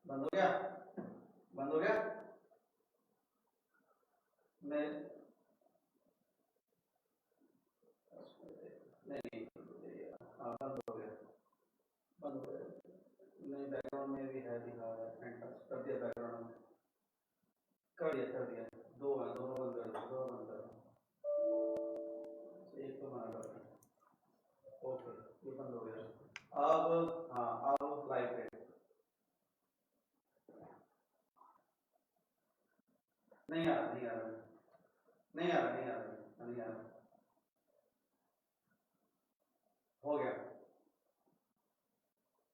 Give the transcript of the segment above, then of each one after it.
बंद हो गया, बंद हो गया। मैं नहीं, हाँ बंद हो गया, बंद हो गया। नहीं, बैकग्राउंड में भी है, दिखा रहा है, कर दिया बैकग्राउंड में, कर दिया। दो है, दोनों बंद कर दो, दो बंद कर दो, एक तो मना कर दो। ओके, ये बंद हो गया। अब हाँ, अब लाइव पे नहीं आ रहा, नहीं आ रहा, नहीं आ रहा, नहीं आ रहा, नहीं आ रहा। हो गया,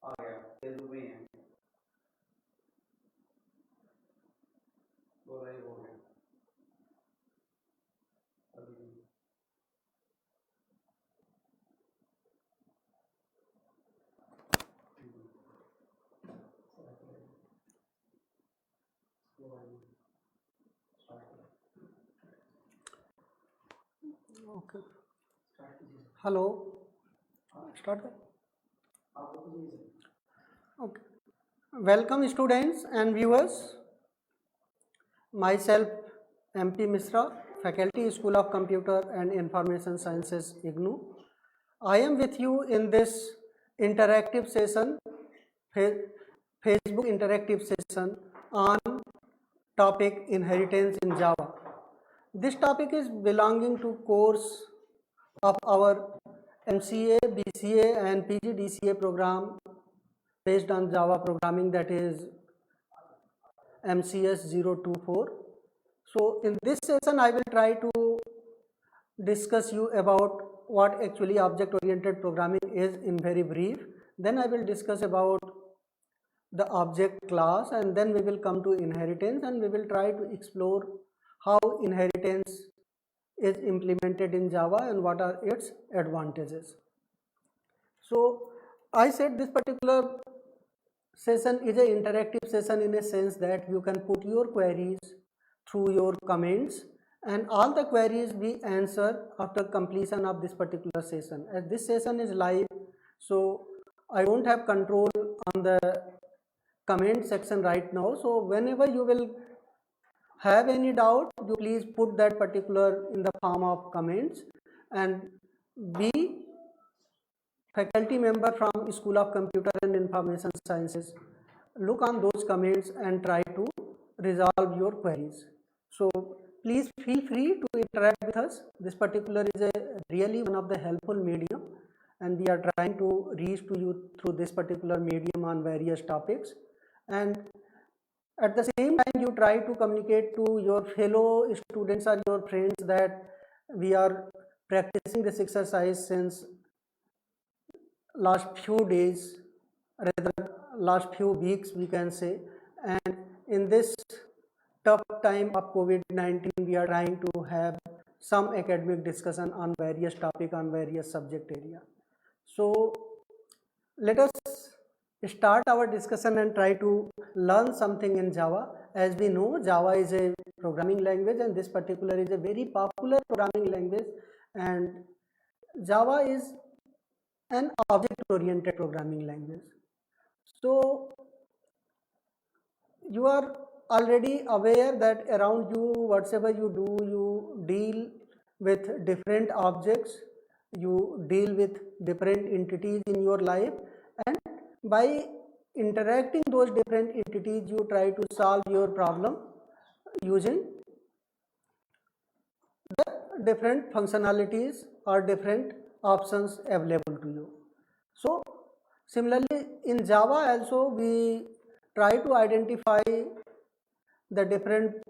आ गया, फेसबुक में ही है, वो लाइव हो गया अभी। Okay. Hello. Start. Okay. Welcome students and viewers. Myself MP Mishra, Faculty School of Computer and Information Sciences, IGNOU. I am with you in this interactive session, Facebook interactive session on topic inheritance in Java. This topic is belonging to course of our MCA, BCA and PGDCA program based on Java programming, that is MCS-024. So in this session I will try to discuss you about what actually object oriented programming is in very brief. Then I will discuss about the object class, and then we will come to inheritance, and we will try to explore how inheritance is implemented in Java and what are its advantages. So I said this particular session is an interactive session in a sense that you can put your queries through your comments, and all the queries we answer after completion of this particular session. As this session is live, so I don't have control on the comment section right now. So whenever you will have any doubt, you please put that particular in the form of comments, and we faculty member from School of Computer and Information Sciences look on those comments and try to resolve your queries. So please feel free to interact with us. This particular is a really one of the helpful medium, and we are trying to reach to you through this particular medium on various topics, and at the same time you try to communicate to your fellow students or your friends that we are practicing this exercise since last few days, rather last few weeks we can say, and in this tough time of COVID-19 we are trying to have some academic discussion on various topic, on various subject area. So let us start our discussion and try to learn something in Java. As we know, Java is a programming language, and this particular is a very popular programming language, and Java is an object-oriented programming language. So you are already aware that around you, whatever you do, you deal with different objects, you deal with different entities in your life, and by interacting those different entities, you try to solve your problem using the different functionalities or different options available to you. So similarly in Java also we try to identify the different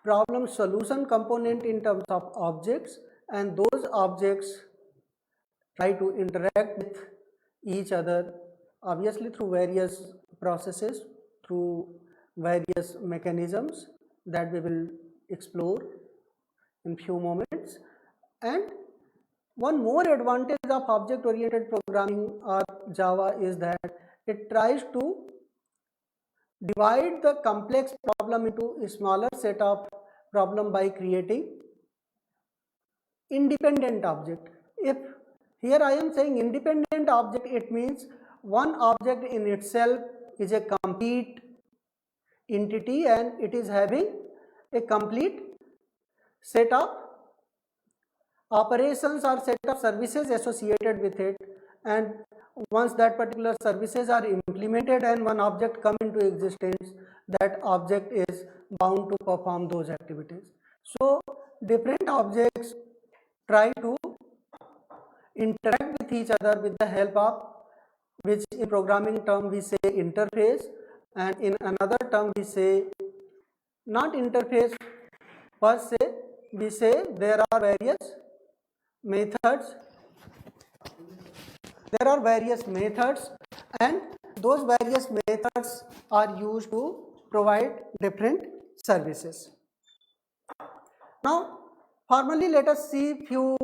problem solution component in terms of objects, and those objects try to interact with each other, obviously through various processes, through various mechanisms that we will explore in few moments. And one more advantage of object-oriented programming or Java is that it tries to divide the complex problem into a smaller set of problem by creating independent object. If here I am saying independent object, it means one object in itself is a complete entity and it is having a complete set of operations or set of services associated with it, and once that particular services are implemented and one object come into existence, that object is bound to perform those activities. So different objects try to interact with each other with the help of, which in programming term we say interface, and in another term we say not interface per se, we say there are various methods. There are various methods and those various methods are used to provide different services. Now formally let us see few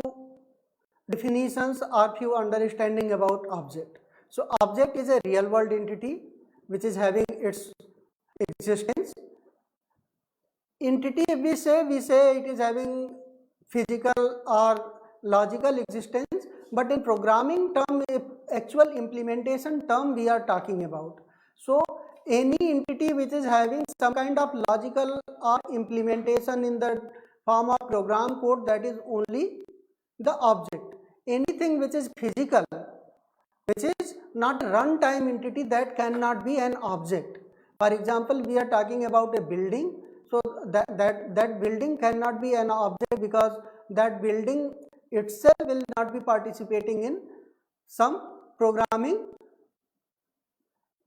definitions or few understanding about object. So object is a real world entity which is having its existence. Entity, if we say it is having physical or logical existence, but in programming term, actual implementation term we are talking about. So any entity which is having some kind of logical or implementation in the form of program code, that is only the object. Anything which is physical, which is not runtime entity, that cannot be an object. For example, we are talking about a building, so that building cannot be an object because that building itself will not be participating in some programming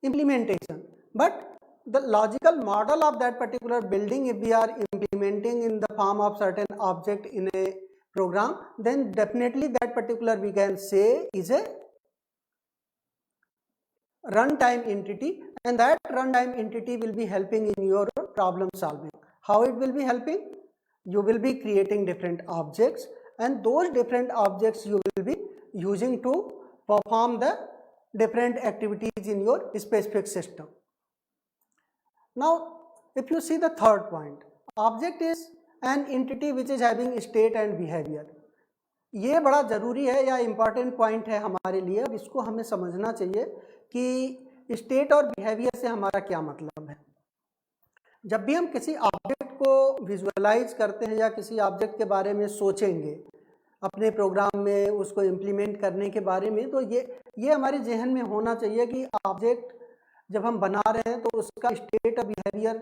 implementation. But the logical model of that particular building, if we are implementing in the form of certain object in a program, then definitely that particular we can say is a runtime entity, and that runtime entity will be helping in your problem solving. How it will be helping? You will be creating different objects and those different objects you will be using to perform the different activities in your specific system. Now if you see the third point, object is an entity which is having state and behavior. ये बड़ा ज़रूरी है या important point है हमारे लिए. अब इसको हमें समझना चाहिए कि स्टेट और बिहेवियर से हमारा क्या मतलब है. जब भी हम किसी ऑब्जेक्ट को विजुअलाइज करते हैं या किसी ऑब्जेक्ट के बारे में सोचेंगे अपने प्रोग्राम में, उसको इम्प्लीमेंट करने के बारे में, तो ये हमारे जहन में होना चाहिए कि ऑब्जेक्ट जब हम बना रहे हैं तो उसका स्टेट और बिहेवियर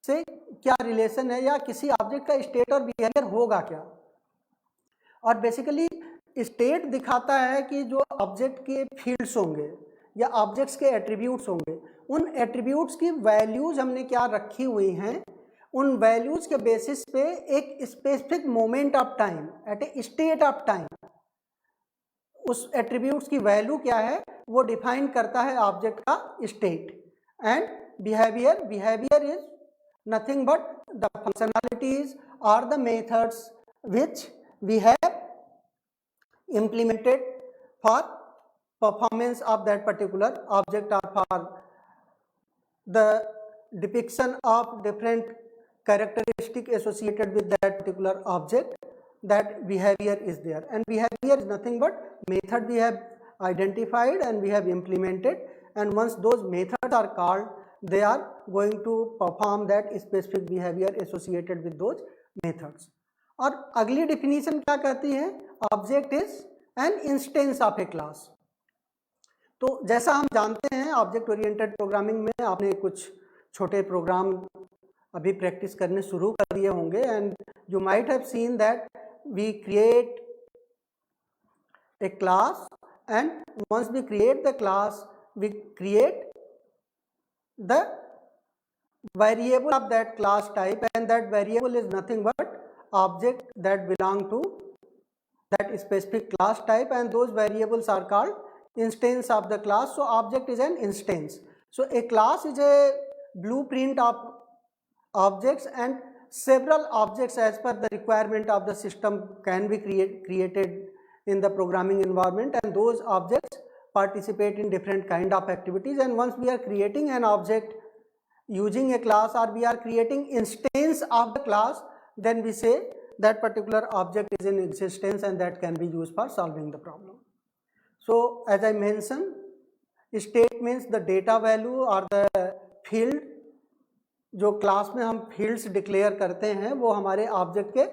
से क्या रिलेशन है, या किसी ऑब्जेक्ट का स्टेट और बिहेवियर होगा क्या. और बेसिकली स्टेट दिखाता है कि जो ऑब्जेक्ट के फील्ड्स होंगे या ऑब्जेक्ट्स के एट्रीब्यूट्स होंगे, उन एट्रीब्यूट्स की वैल्यूज हमने क्या रखी हुई हैं, उन वैल्यूज के बेसिस पे एक specific moment of time at a state of time उस एट्रीब्यूट्स की वैल्यू क्या है वो डिफाइन करता है ऑब्जेक्ट का state. And behaviour is nothing but the functionalities और the methods which we have implemented for performance of that particular object or for the depiction of different characteristic associated with that particular object. That behavior is there, and behavior is nothing but method we have identified and we have implemented, and once those methods are called, they are going to perform that specific behavior associated with those methods. और अगली definition क्या कहती है, object is an instance of A class. तो जैसा हम जानते हैं ऑब्जेक्ट ओरिएंटेड प्रोग्रामिंग में आपने कुछ छोटे प्रोग्राम अभी प्रैक्टिस करने शुरू कर दिए होंगे, and you might have seen that we create a class, and once we create the class we create the variable of that class type, and that variable is nothing but object that belong to that specific class type, and those variables are called instance of the class. So object is an instance. So a class is a blueprint of objects, and several objects as per the requirement of the system can be created in the programming environment, and those objects participate in different kind of activities. And once we are creating an object using a class or we are creating instance of the class, then we say that particular object is in existence and that can be used for solving the problem. So as I mentioned, state means the data value or the field. जो class में हम fields declare करते हैं वो हमारे object के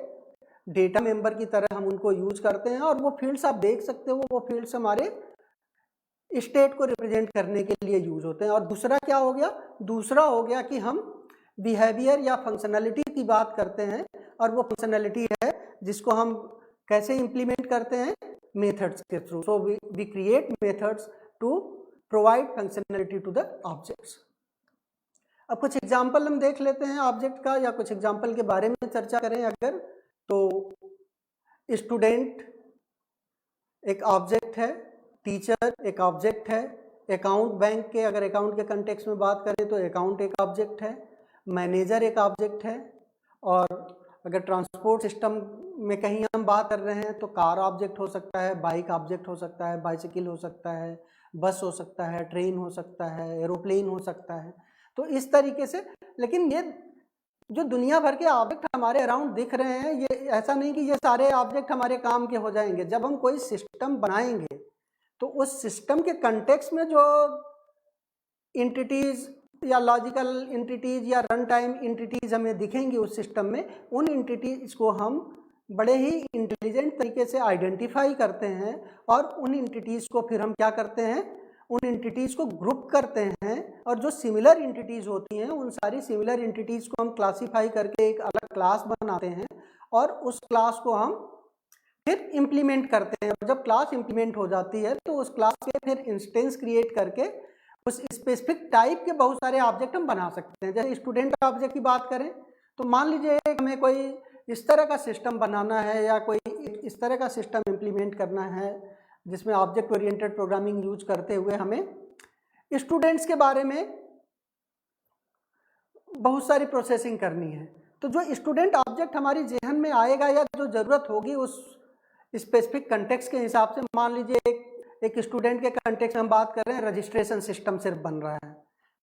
data member की तरह हम उनको यूज करते हैं, और वो फील्ड्स आप देख सकते हो वो फील्ड्स हमारे स्टेट को रिप्रेजेंट करने के लिए यूज होते हैं। और दूसरा क्या हो गया, दूसरा हो गया कि हम बिहेवियर या फंक्शनलिटी की बात करते हैं, और वो फंक्शनलिटी है जिसको हम कैसे इम्प्लीमेंट करते हैं, मेथड्स के through. So we create methods to provide functionality to the objects. अब कुछ एग्जाम्पल हम देख लेते हैं ऑब्जेक्ट का, या कुछ एग्जाम्पल के बारे में चर्चा करें अगर, तो स्टूडेंट एक ऑब्जेक्ट है, टीचर एक ऑब्जेक्ट है, अकाउंट बैंक के अगर अकाउंट के कंटेक्स्ट में बात करें तो अकाउंट एक ऑब्जेक्ट है, मैनेजर एक ऑब्जेक्ट है, और अगर ट्रांसपोर्ट सिस्टम में कहीं हम बात कर रहे हैं तो कार ऑब्जेक्ट हो सकता है, बाइक ऑब्जेक्ट हो सकता है, बाइसिकल हो सकता है, बस हो सकता है, ट्रेन हो सकता है, एरोप्लेन हो सकता है। तो इस तरीके से, लेकिन ये जो दुनिया भर के ऑब्जेक्ट हमारे अराउंड दिख रहे हैं, ये ऐसा नहीं कि ये सारे ऑब्जेक्ट हमारे काम के हो जाएंगे। जब हम कोई सिस्टम बनाएंगे तो उस सिस्टम के कंटेक्स्ट में जो एंटिटीज या लॉजिकल एंटिटीज या रन टाइम एंटिटीज हमें दिखेंगी उस सिस्टम में, उन एंटिटीज को हम बड़े ही इंटेलिजेंट तरीके से आइडेंटिफाई करते हैं, और उन एंटिटीज को फिर हम क्या करते हैं, उन एंटिटीज़ को ग्रुप करते हैं, और जो सिमिलर एंटिटीज़ होती हैं उन सारी सिमिलर एंटिटीज़ को हम क्लासीफाई करके एक अलग क्लास बनाते हैं, और उस क्लास को हम फिर इम्प्लीमेंट करते हैं। जब क्लास इम्प्लीमेंट हो जाती है तो उस क्लास के फिर इंस्टेंस क्रिएट करके उस स्पेसिफिक टाइप के बहुत सारे ऑब्जेक्ट हम बना सकते हैं। जैसे स्टूडेंट ऑब्जेक्ट की बात करें तो मान लीजिए हमें कोई इस तरह का सिस्टम बनाना है, या कोई इस तरह का सिस्टम इम्प्लीमेंट करना है जिसमें ऑब्जेक्ट ओरिएंटेड प्रोग्रामिंग यूज करते हुए हमें स्टूडेंट्स के बारे में बहुत सारी प्रोसेसिंग करनी है। तो जो स्टूडेंट ऑब्जेक्ट हमारी जेहन में आएगा या जो ज़रूरत होगी उस स्पेसिफिक कंटेक्स्ट के हिसाब से, मान लीजिए एक स्टूडेंट के कंटेक्स्ट में हम बात कर रहे हैं, रजिस्ट्रेशन सिस्टम सिर्फ बन रहा है,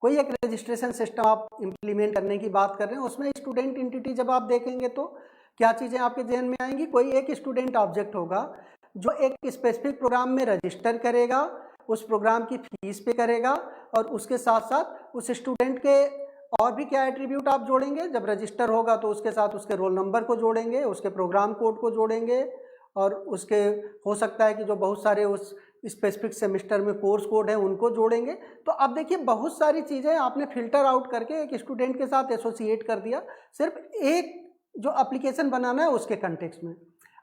कोई एक रजिस्ट्रेशन सिस्टम आप इम्प्लीमेंट करने की बात कर रहे हैं, उसमें स्टूडेंट एंटिटी जब आप देखेंगे तो क्या चीज़ें आपके जेहन में आएंगी, कोई एक स्टूडेंट ऑब्जेक्ट होगा जो एक स्पेसिफिक प्रोग्राम में रजिस्टर करेगा, उस प्रोग्राम की फीस पे करेगा, और उसके साथ साथ उस स्टूडेंट के और भी क्या एट्रीब्यूट आप जोड़ेंगे, जब रजिस्टर होगा तो उसके साथ उसके रोल नंबर को जोड़ेंगे, उसके प्रोग्राम कोड को जोड़ेंगे, और उसके हो सकता है कि जो बहुत सारे उस स्पेसिफिक सेमेस्टर में कोर्स कोड हैं उनको जोड़ेंगे। तो अब देखिए बहुत सारी चीज़ें आपने फिल्टर आउट करके एक स्टूडेंट के साथ एसोसिएट कर दिया, सिर्फ एक जो एप्लीकेशन बनाना है उसके कंटेक्स्ट में।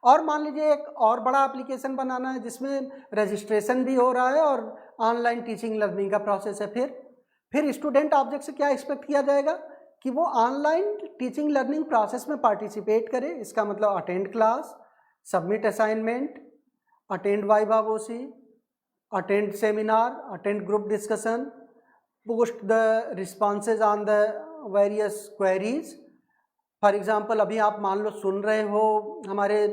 और मान लीजिए एक और बड़ा एप्लीकेशन बनाना है जिसमें रजिस्ट्रेशन भी हो रहा है और ऑनलाइन टीचिंग लर्निंग का प्रोसेस है, फिर स्टूडेंट ऑब्जेक्ट से क्या एक्सपेक्ट किया जाएगा कि वो ऑनलाइन टीचिंग लर्निंग प्रोसेस में पार्टिसिपेट करे। इसका मतलब attend class, submit assignment, attend viva voce, attend seminar, attend group discussion, post the responses on the various queries. For example अभी आप मान लो सुन रहे हो हमारे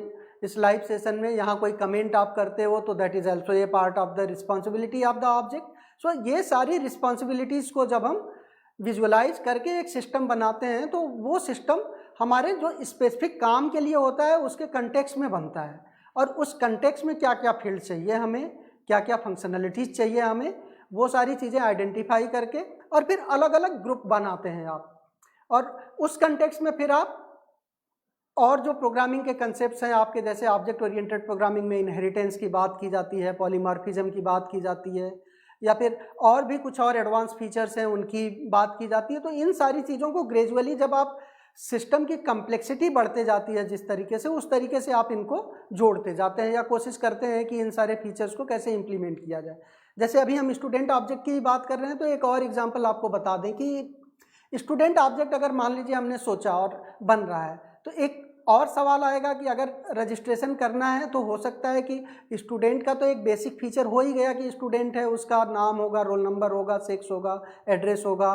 इस लाइव सेशन में, यहाँ कोई कमेंट आप करते हो तो that is also a part of the responsibility of the object. So ये सारी रिस्पॉन्सिबिलिटीज़ को जब हम विजुअलाइज करके एक सिस्टम बनाते हैं तो वो सिस्टम हमारे जो स्पेसिफिक काम के लिए होता है उसके कंटेक्स्ट में बनता है, और उस कंटेक्स्ट में क्या क्या फील्ड चाहिए हमें, क्या क्या फंक्शनलिटीज़ चाहिए हमें, वो सारी चीज़ें आइडेंटिफाई करके और फिर अलग अलग ग्रुप बनाते हैं आप, और उस कंटेक्स्ट में फिर आप और जो प्रोग्रामिंग के कंसेप्ट्स हैं आपके, जैसे ऑब्जेक्ट ओरिएंटेड प्रोग्रामिंग में इनहेरिटेंस की बात की जाती है, पॉलीमॉर्फिज्म की बात की जाती है, या फिर और भी कुछ और एडवांस फीचर्स हैं उनकी बात की जाती है। तो इन सारी चीज़ों को ग्रेजुअली जब आप सिस्टम की कम्प्लेक्सिटी बढ़ते जाती है जिस तरीके से, उस तरीके से आप इनको जोड़ते जाते हैं या कोशिश करते हैं कि इन सारे फीचर्स को कैसे इम्प्लीमेंट किया जाए। जैसे अभी हम स्टूडेंट ऑब्जेक्ट की बात कर रहे हैं तो एक और एग्जाम्पल आपको बता दें कि स्टूडेंट ऑब्जेक्ट अगर मान लीजिए हमने सोचा और बन रहा है, तो एक और सवाल आएगा कि अगर रजिस्ट्रेशन करना है तो हो सकता है कि स्टूडेंट का तो एक बेसिक फीचर हो ही गया कि स्टूडेंट है, उसका नाम होगा, रोल नंबर होगा, सेक्स होगा, एड्रेस होगा,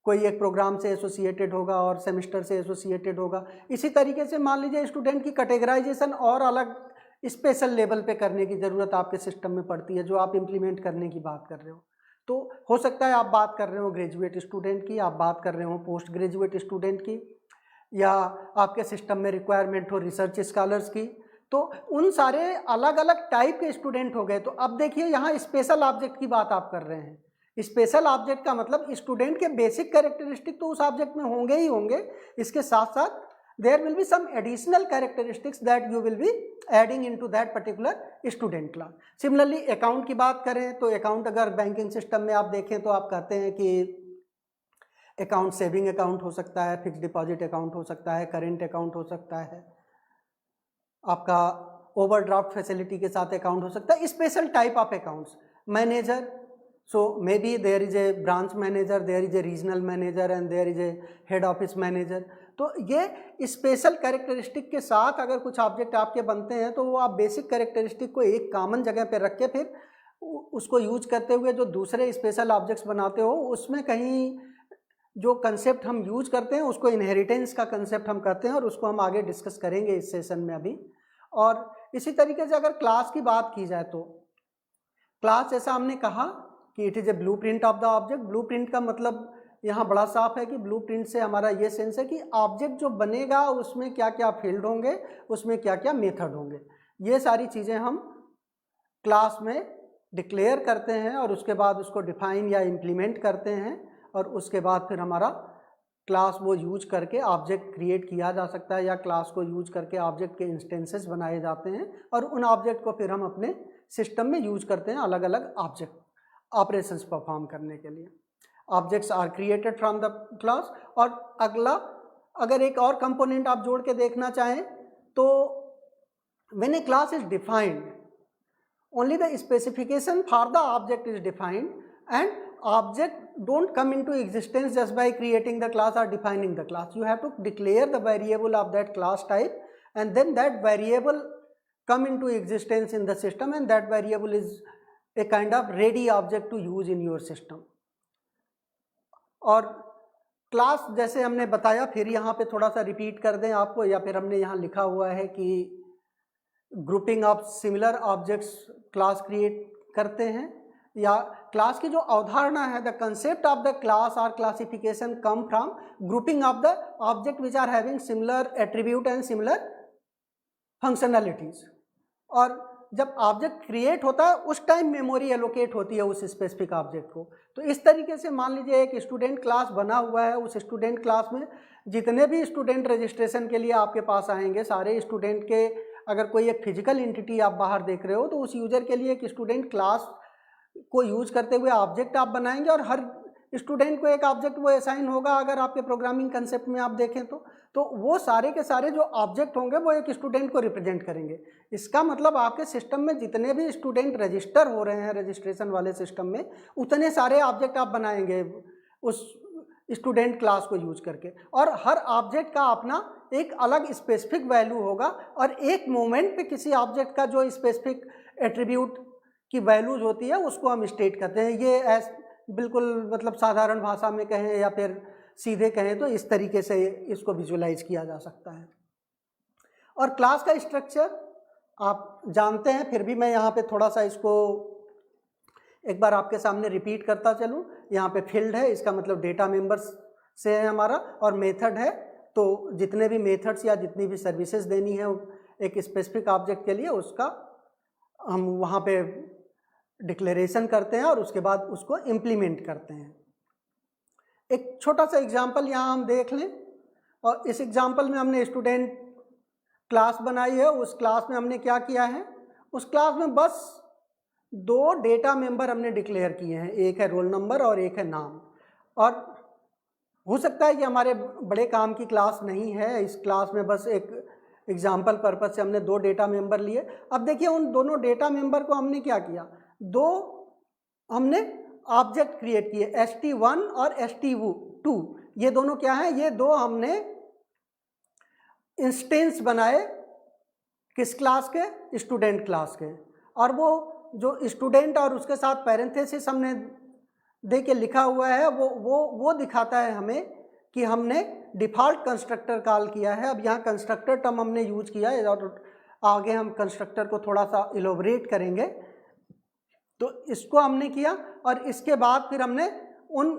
कोई एक प्रोग्राम से एसोसिएटेड होगा और सेमेस्टर से एसोसिएटेड होगा। इसी तरीके से मान लीजिए स्टूडेंट की कैटेगराइजेशन और अलग स्पेशल लेवल पे करने की ज़रूरत आपके सिस्टम में पड़ती है जो आप इम्प्लीमेंट करने की बात कर रहे हो। तो हो सकता है आप बात कर रहे हो ग्रेजुएट स्टूडेंट की, आप बात कर रहे हो पोस्ट ग्रेजुएट स्टूडेंट की, या आपके सिस्टम में रिक्वायरमेंट हो रिसर्च स्कॉलर्स की, तो उन सारे अलग अलग टाइप के स्टूडेंट हो गए। तो अब देखिए यहाँ स्पेशल ऑब्जेक्ट की बात आप कर रहे हैं। स्पेशल ऑब्जेक्ट का मतलब स्टूडेंट के बेसिक कैरेक्टरिस्टिक तो उस ऑब्जेक्ट में होंगे ही होंगे, इसके साथ साथ there will be some additional characteristics that you will be adding into that particular student class. Similarly account की बात करें तो अकाउंट अगर बैंकिंग सिस्टम में आप देखें तो आप कहते हैं कि अकाउंट सेविंग अकाउंट हो सकता है, फिक्स डिपॉजिट अकाउंट हो सकता है, करेंट अकाउंट हो सकता है, आपका ओवरड्राफ्ट फैसिलिटी के साथ अकाउंट हो सकता है, special type of accounts. Manager, so maybe there is a branch manager, there is a regional manager and there is a head office manager। तो ये स्पेशल कैरेक्टरिस्टिक के साथ अगर कुछ ऑब्जेक्ट आपके बनते हैं तो वो आप बेसिक कैरेक्टरिस्टिक को एक कॉमन जगह पे रख के फिर उसको यूज करते हुए जो दूसरे स्पेशल ऑब्जेक्ट्स बनाते हो उसमें कहीं जो कंसेप्ट हम यूज करते हैं उसको इनहेरिटेंस का कंसेप्ट हम करते हैं और उसको हम आगे डिस्कस करेंगे इस सेशन में अभी। और इसी तरीके से अगर क्लास की बात की जाए तो क्लास, जैसा हमने कहा कि it is a blueprint of the object. Blueprint का मतलब यहाँ बड़ा साफ है कि ब्लूप्रिंट से हमारा ये सेंस है कि ऑब्जेक्ट जो बनेगा उसमें क्या क्या फील्ड होंगे, उसमें क्या क्या मेथड होंगे, ये सारी चीज़ें हम क्लास में डिक्लेयर करते हैं और उसके बाद उसको डिफाइन या इम्प्लीमेंट करते हैं और उसके बाद फिर हमारा क्लास वो यूज करके ऑब्जेक्ट क्रिएट किया जा सकता है या क्लास को यूज करके ऑब्जेक्ट के इंस्टेंसेस बनाए जाते हैं और उन ऑब्जेक्ट को फिर हम अपने सिस्टम में यूज करते हैं अलग अलग ऑब्जेक्ट ऑपरेशंस परफॉर्म करने के लिए। Objects are created from the class. और अगला अगर एक और कंपोनेंट आप जोड़ के देखना चाहें तो when A class is defined only the specification for the object is defined and object don't come into existence just by creating the class or defining the class. You have to declare the variable of that class type and then that variable come into existence in the system and that variable is a kind of ready object to use in your system. और class जैसे हमने बताया, फिर यहाँ पे थोड़ा सा repeat कर दें आपको, या फिर हमने यहाँ लिखा हुआ है कि grouping of similar objects class create करते हैं, या क्लास की जो अवधारणा है the concept of the class और classification come from grouping of the object which are having similar attribute and similar functionalities. और जब ऑब्जेक्ट क्रिएट होता है उस टाइम मेमोरी एलोकेट होती है उस स्पेसिफिक ऑब्जेक्ट को। तो इस तरीके से मान लीजिए एक स्टूडेंट क्लास बना हुआ है, उस स्टूडेंट क्लास में जितने भी स्टूडेंट रजिस्ट्रेशन के लिए आपके पास आएंगे, सारे स्टूडेंट के अगर कोई एक फिजिकल एंटिटी आप बाहर देख रहे हो तो उस यूजर के लिए एक स्टूडेंट क्लास को यूज करते हुए ऑब्जेक्ट आप बनाएंगे और हर स्टूडेंट को एक ऑब्जेक्ट वो असाइन होगा। अगर आपके प्रोग्रामिंग कंसेप्ट में आप देखें तो वो सारे के सारे जो ऑब्जेक्ट होंगे वो एक स्टूडेंट को रिप्रेजेंट करेंगे। इसका मतलब आपके सिस्टम में जितने भी स्टूडेंट रजिस्टर हो रहे हैं रजिस्ट्रेशन वाले सिस्टम में, उतने सारे ऑब्जेक्ट आप बनाएंगे उस स्टूडेंट क्लास को यूज करके, और हर ऑब्जेक्ट का अपना एक अलग स्पेसिफिक वैल्यू होगा और एक मोमेंट पे किसी ऑब्जेक्ट का जो स्पेसिफिक एट्रीब्यूट की वैल्यूज होती है उसको हम स्टेट करते हैं। ये बिल्कुल मतलब साधारण भाषा में कहें या फिर सीधे कहें तो इस तरीके से इसको विजुअलाइज किया जा सकता है। और क्लास का स्ट्रक्चर आप जानते हैं, फिर भी मैं यहाँ पे थोड़ा सा इसको एक बार आपके सामने रिपीट करता चलूँ। यहाँ पे फील्ड है, इसका मतलब डेटा मेंबर्स से है हमारा, और मेथड है तो जितने भी मेथड्स या जितनी भी सर्विसेज देनी है एक स्पेसिफिक ऑब्जेक्ट के लिए उसका हम वहाँ पे डिक्लेरेशन करते हैं और उसके बाद उसको इम्प्लीमेंट करते हैं। एक छोटा सा एग्जांपल यहाँ हम देख लें, और इस एग्जांपल में हमने स्टूडेंट क्लास बनाई है। उस क्लास में हमने क्या किया है, उस क्लास में बस दो डेटा मेंबर हमने डिक्लेयर किए हैं, एक है रोल नंबर और एक है नाम। और हो सकता है कि हमारे बड़े काम की क्लास नहीं है, इस क्लास में बस एक एग्जाम्पल पर्पज से हमने दो डेटा मेंबर लिए। अब देखिए उन दोनों डेटा मेंबर को हमने क्या किया, दो हमने ऑब्जेक्ट क्रिएट किए, ST1 और ST2। ये दोनों क्या है, ये दो हमने इंस्टेंस बनाए किस क्लास के, स्टूडेंट क्लास के। और वो जो स्टूडेंट और उसके साथ पैरेंथेसिस हमने दे के लिखा हुआ है वो दिखाता है हमें कि हमने डिफ़ॉल्ट कंस्ट्रक्टर कॉल किया है। अब यहाँ कंस्ट्रक्टर टर्म हमने यूज किया है और आगे हम कंस्ट्रक्टर को थोड़ा सा इलोबरेट करेंगे। तो इसको हमने किया और इसके बाद फिर हमने उन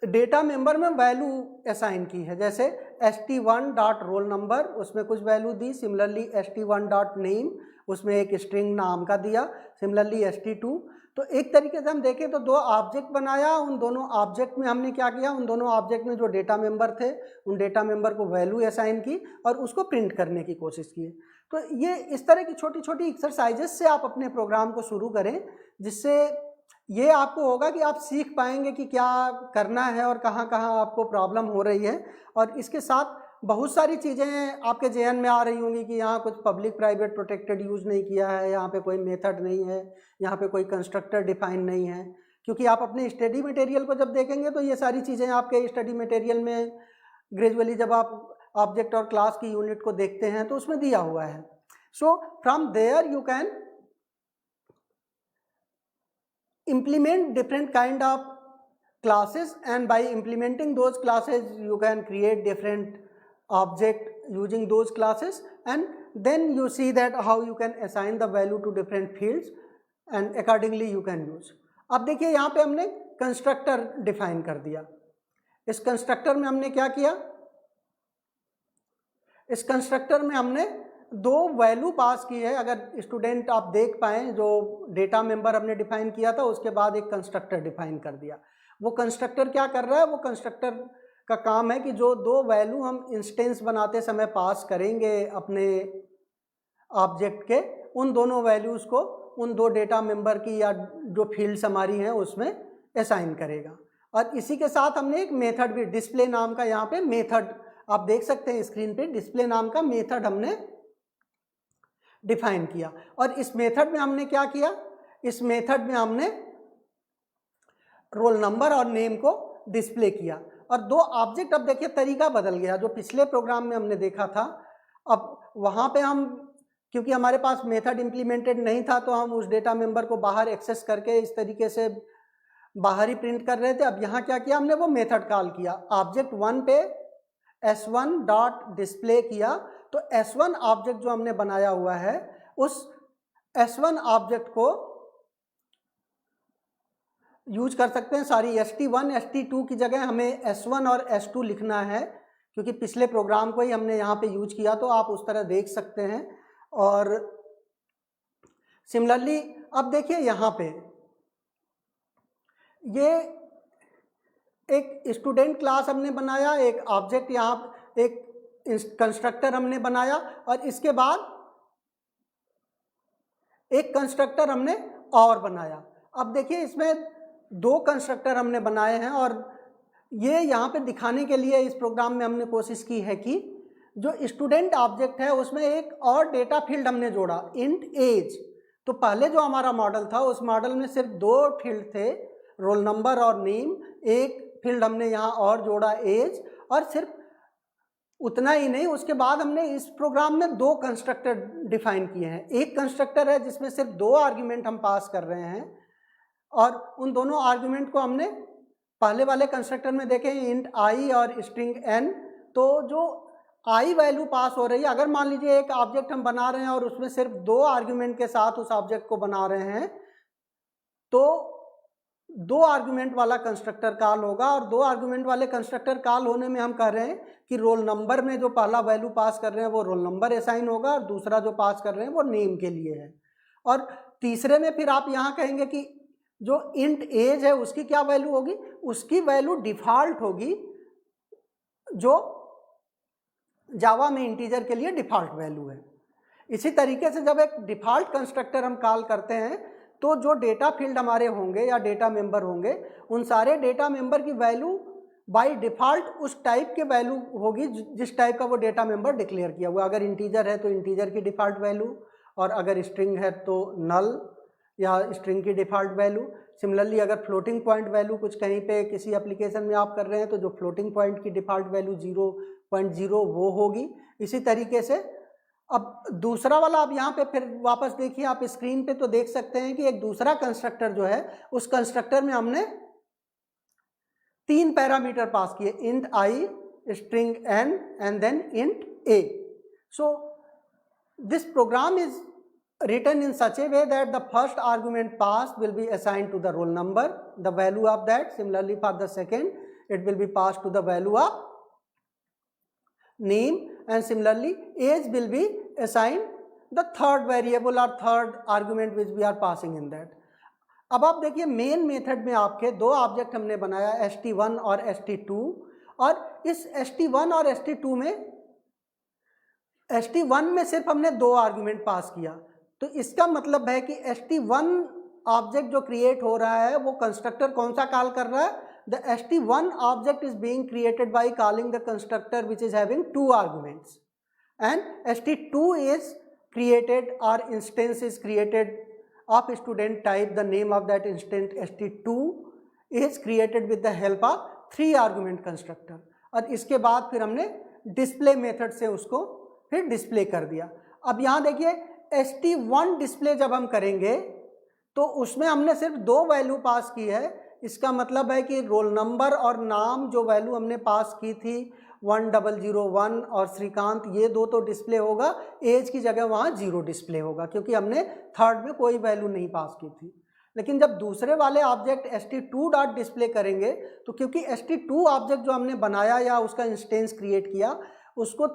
डेटा मेंबर में वैल्यू असाइन की है, जैसे st1.roll number उसमें कुछ वैल्यू दी, सिमिलरली st1.name उसमें एक स्ट्रिंग नाम का दिया, सिमिलरली st2। तो एक तरीके से हम देखें तो 2 ऑब्जेक्ट बनाया, उन दोनों ऑब्जेक्ट में हमने क्या किया, उन दोनों ऑब्जेक्ट में जो डेटा मेंबर थे उन डेटा मेंबर को वैल्यू असाइन की और उसको प्रिंट करने की कोशिश की। तो ये इस तरह की छोटी छोटी एक्सरसाइजेस से आप अपने प्रोग्राम को शुरू करें, जिससे ये आपको होगा कि आप सीख पाएंगे कि क्या करना है और कहाँ कहाँ आपको प्रॉब्लम हो रही है। और इसके साथ बहुत सारी चीज़ें आपके ज़हन में आ रही होंगी कि यहाँ कुछ पब्लिक प्राइवेट प्रोटेक्टेड यूज़ नहीं किया है, यहाँ पे कोई मेथड नहीं है, यहाँ पे कोई कंस्ट्रक्टर डिफाइन नहीं है, क्योंकि आप अपने स्टडी मटेरियल को जब देखेंगे तो ये सारी चीज़ें आपके स्टडी मटेरियल में ग्रेजुअली जब आप ऑब्जेक्ट और क्लास की यूनिट को देखते हैं तो उसमें दिया हुआ है। So from there you can implement different kind of classes, and by implementing those classes you can create different object using those classes, and then you see that how you can assign the value to different fields and accordingly you can use। अब देखिए यहाँ पे हमने constructor define कर दिया। इस constructor में हमने क्या किया, इस कंस्ट्रक्टर में हमने 2 वैल्यू पास की है। अगर स्टूडेंट आप देख पाएँ, जो डेटा मेंबर हमने डिफाइन किया था उसके बाद एक कंस्ट्रक्टर डिफाइन कर दिया। वो कंस्ट्रक्टर क्या कर रहा है, वो कंस्ट्रक्टर का काम है कि जो 2 वैल्यू हम इंस्टेंस बनाते समय पास करेंगे अपने ऑब्जेक्ट के, उन दोनों वैल्यूज़ को उन 2 डेटा मेंबर की या जो फील्ड्स हमारी हैं उसमें असाइन करेगा। और इसी के साथ हमने एक मेथड भी, डिस्प्ले नाम का, यहाँ पे मेथड आप देख सकते हैं स्क्रीन पे, डिस्प्ले नाम का मेथड हमने डिफाइन किया। और इस मेथड में हमने क्या किया, इस मेथड में हमने रोल नंबर और नेम को डिस्प्ले किया। और 2 ऑब्जेक्ट, अब देखिए तरीका बदल गया, जो पिछले प्रोग्राम में हमने देखा था, अब वहाँ पे हम, क्योंकि हमारे पास मेथड इम्प्लीमेंटेड नहीं था तो हम उस डेटा मेंबर को बाहर एक्सेस करके इस तरीके से बाहर ही प्रिंट कर रहे थे। अब यहाँ क्या किया हमने, वो मेथड कॉल किया, ऑब्जेक्ट 1 पे s1 डॉट डिस्प्ले किया। तो s1 ऑब्जेक्ट जो हमने बनाया हुआ है, उस s1 ऑब्जेक्ट को यूज कर सकते हैं सारी st1 st2 की जगह हमें s1 और s2 लिखना है, क्योंकि पिछले प्रोग्राम को ही हमने यहाँ पे यूज किया, तो आप उस तरह देख सकते हैं। और सिमिलरली अब देखिए यहाँ पे ये एक स्टूडेंट क्लास हमने बनाया, एक ऑब्जेक्ट यहाँ, एक कंस्ट्रक्टर हमने बनाया, और इसके बाद एक कंस्ट्रक्टर हमने और बनाया। अब देखिए इसमें 2 कंस्ट्रक्टर हमने बनाए हैं, और ये यहाँ पे दिखाने के लिए इस प्रोग्राम में हमने कोशिश की है कि जो स्टूडेंट ऑब्जेक्ट है उसमें एक और डेटा फील्ड हमने जोड़ा, इंट एज। तो पहले जो हमारा मॉडल था उस मॉडल में सिर्फ 2 फील्ड थे, रोल नंबर और नेम। एक फील्ड हमने यहाँ और जोड़ा, एज। और सिर्फ उतना ही नहीं, उसके बाद हमने इस प्रोग्राम में 2 कंस्ट्रक्टर डिफाइन किए हैं। एक कंस्ट्रक्टर है जिसमें सिर्फ 2 आर्ग्यूमेंट हम पास कर रहे हैं, और उन दोनों आर्ग्यूमेंट को हमने पहले वाले कंस्ट्रक्टर में देखे, इंट आई और स्ट्रिंग एन। तो जो आई वैल्यू पास हो रही है, अगर मान लीजिए एक ऑब्जेक्ट हम बना रहे हैं और उसमें सिर्फ 2 आर्ग्यूमेंट के साथ उस ऑब्जेक्ट को बना रहे हैं, तो 2 आर्ग्यूमेंट वाला कंस्ट्रक्टर कॉल होगा। और 2 आर्ग्यूमेंट वाले कंस्ट्रक्टर कॉल होने में हम कह रहे हैं कि रोल नंबर में जो पहला वैल्यू पास कर रहे हैं वो रोल नंबर असाइन होगा, और दूसरा जो पास कर रहे हैं वो नेम के लिए है। और तीसरे में फिर आप यहाँ कहेंगे कि जो इंट एज है उसकी क्या वैल्यू होगी, उसकी वैल्यू डिफ़ॉल्ट होगी, जो जावा में इंटीजर के लिए डिफ़ॉल्ट वैल्यू है। इसी तरीके से जब एक डिफ़ॉल्ट कंस्ट्रक्टर हम कॉल करते हैं तो जो डेटा फील्ड हमारे होंगे या डेटा मेंबर होंगे, उन सारे डेटा मेंबर की वैल्यू बाय डिफ़ॉल्ट उस टाइप के वैल्यू होगी जिस टाइप का वो डेटा मेंबर डिक्लेयर किया हुआ। अगर इंटीजर है तो इंटीजर की डिफ़ॉल्ट वैल्यू, और अगर स्ट्रिंग है तो नल या स्ट्रिंग की डिफ़ॉल्ट वैल्यू। सिमिलरली अगर फ्लोटिंग पॉइंट वैल्यू कुछ कहीं पे किसी एप्लीकेशन में आप कर रहे हैं तो जो फ्लोटिंग पॉइंट की डिफ़ॉल्ट वैल्यू 0.0 वो होगी। इसी तरीके से अब दूसरा वाला, आप यहाँ पे फिर वापस देखिए, आप स्क्रीन पे तो देख सकते हैं कि एक दूसरा कंस्ट्रक्टर जो है, उस कंस्ट्रक्टर में हमने 3 पैरामीटर पास किए, int i, string n, and then int a. So this program is written in such a way that the first argument passed will be assigned to the roll number, the value of that. Similarly for the second, it will be passed to the value of name, and similarly age will be assigned the third variable or third argument which we are passing in that. अब आप देखिए main method में आपके दो object हमने बनाया st1 और st2, और इस st1 और st2 में st1 में सिर्फ हमने दो आर्ग्यूमेंट पास किया, तो इसका मतलब है कि st1 ऑब्जेक्ट जो क्रिएट हो रहा है वो कंस्ट्रक्टर कौन सा कॉल कर रहा है, the st1 object is being created by calling the constructor which is having two arguments, and st2 is created or instance is created of student type, the name of that instance st2 is created with the help of 3 argument constructor, और इसके बाद फिर हमने display method से उसको फिर display कर दिया। अब यहाँ देखिए st1 डिस्प्ले जब हम करेंगे तो उसमें हमने सिर्फ दो वैल्यू पास की है, इसका मतलब है कि रोल नंबर और नाम जो वैल्यू हमने पास की थी 1001 और श्रीकांत, ये दो तो डिस्प्ले होगा, एज की जगह वहाँ 0 डिस्प्ले होगा क्योंकि हमने थर्ड में कोई वैल्यू नहीं पास की थी। लेकिन जब दूसरे वाले ऑब्जेक्ट st2 डॉट डिस्प्ले करेंगे तो क्योंकि st2 ऑब्जेक्ट जो हमने बनाया या उसका इंस्टेंस क्रिएट किया उसको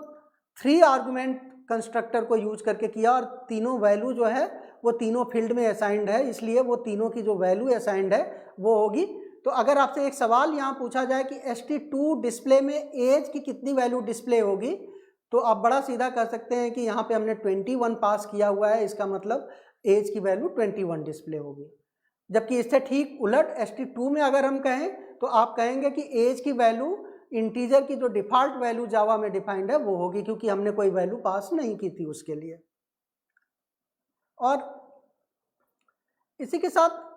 3 आर्गुमेंट कंस्ट्रक्टर को यूज करके किया, और तीनों वैल्यू जो है वो तीनों फील्ड में असाइंड है, इसलिए वो तीनों की जो वैल्यू असाइंड है वो होगी। तो अगर आपसे एक सवाल यहाँ पूछा जाए कि st2 डिस्प्ले में एज की कितनी वैल्यू डिस्प्ले होगी, तो आप बड़ा सीधा कर सकते हैं कि यहाँ पे हमने 21 पास किया हुआ है, इसका मतलब एज की वैल्यू 21 डिस्प्ले होगी। जबकि इससे ठीक उलट st2 में अगर हम कहें तो आप कहेंगे कि एज की वैल्यू इंटीजर की जो डिफ़ॉल्ट वैल्यू जावा में डिफाइंड है वो होगी, क्योंकि हमने कोई वैल्यू पास नहीं की थी उसके लिए। और इसी के साथ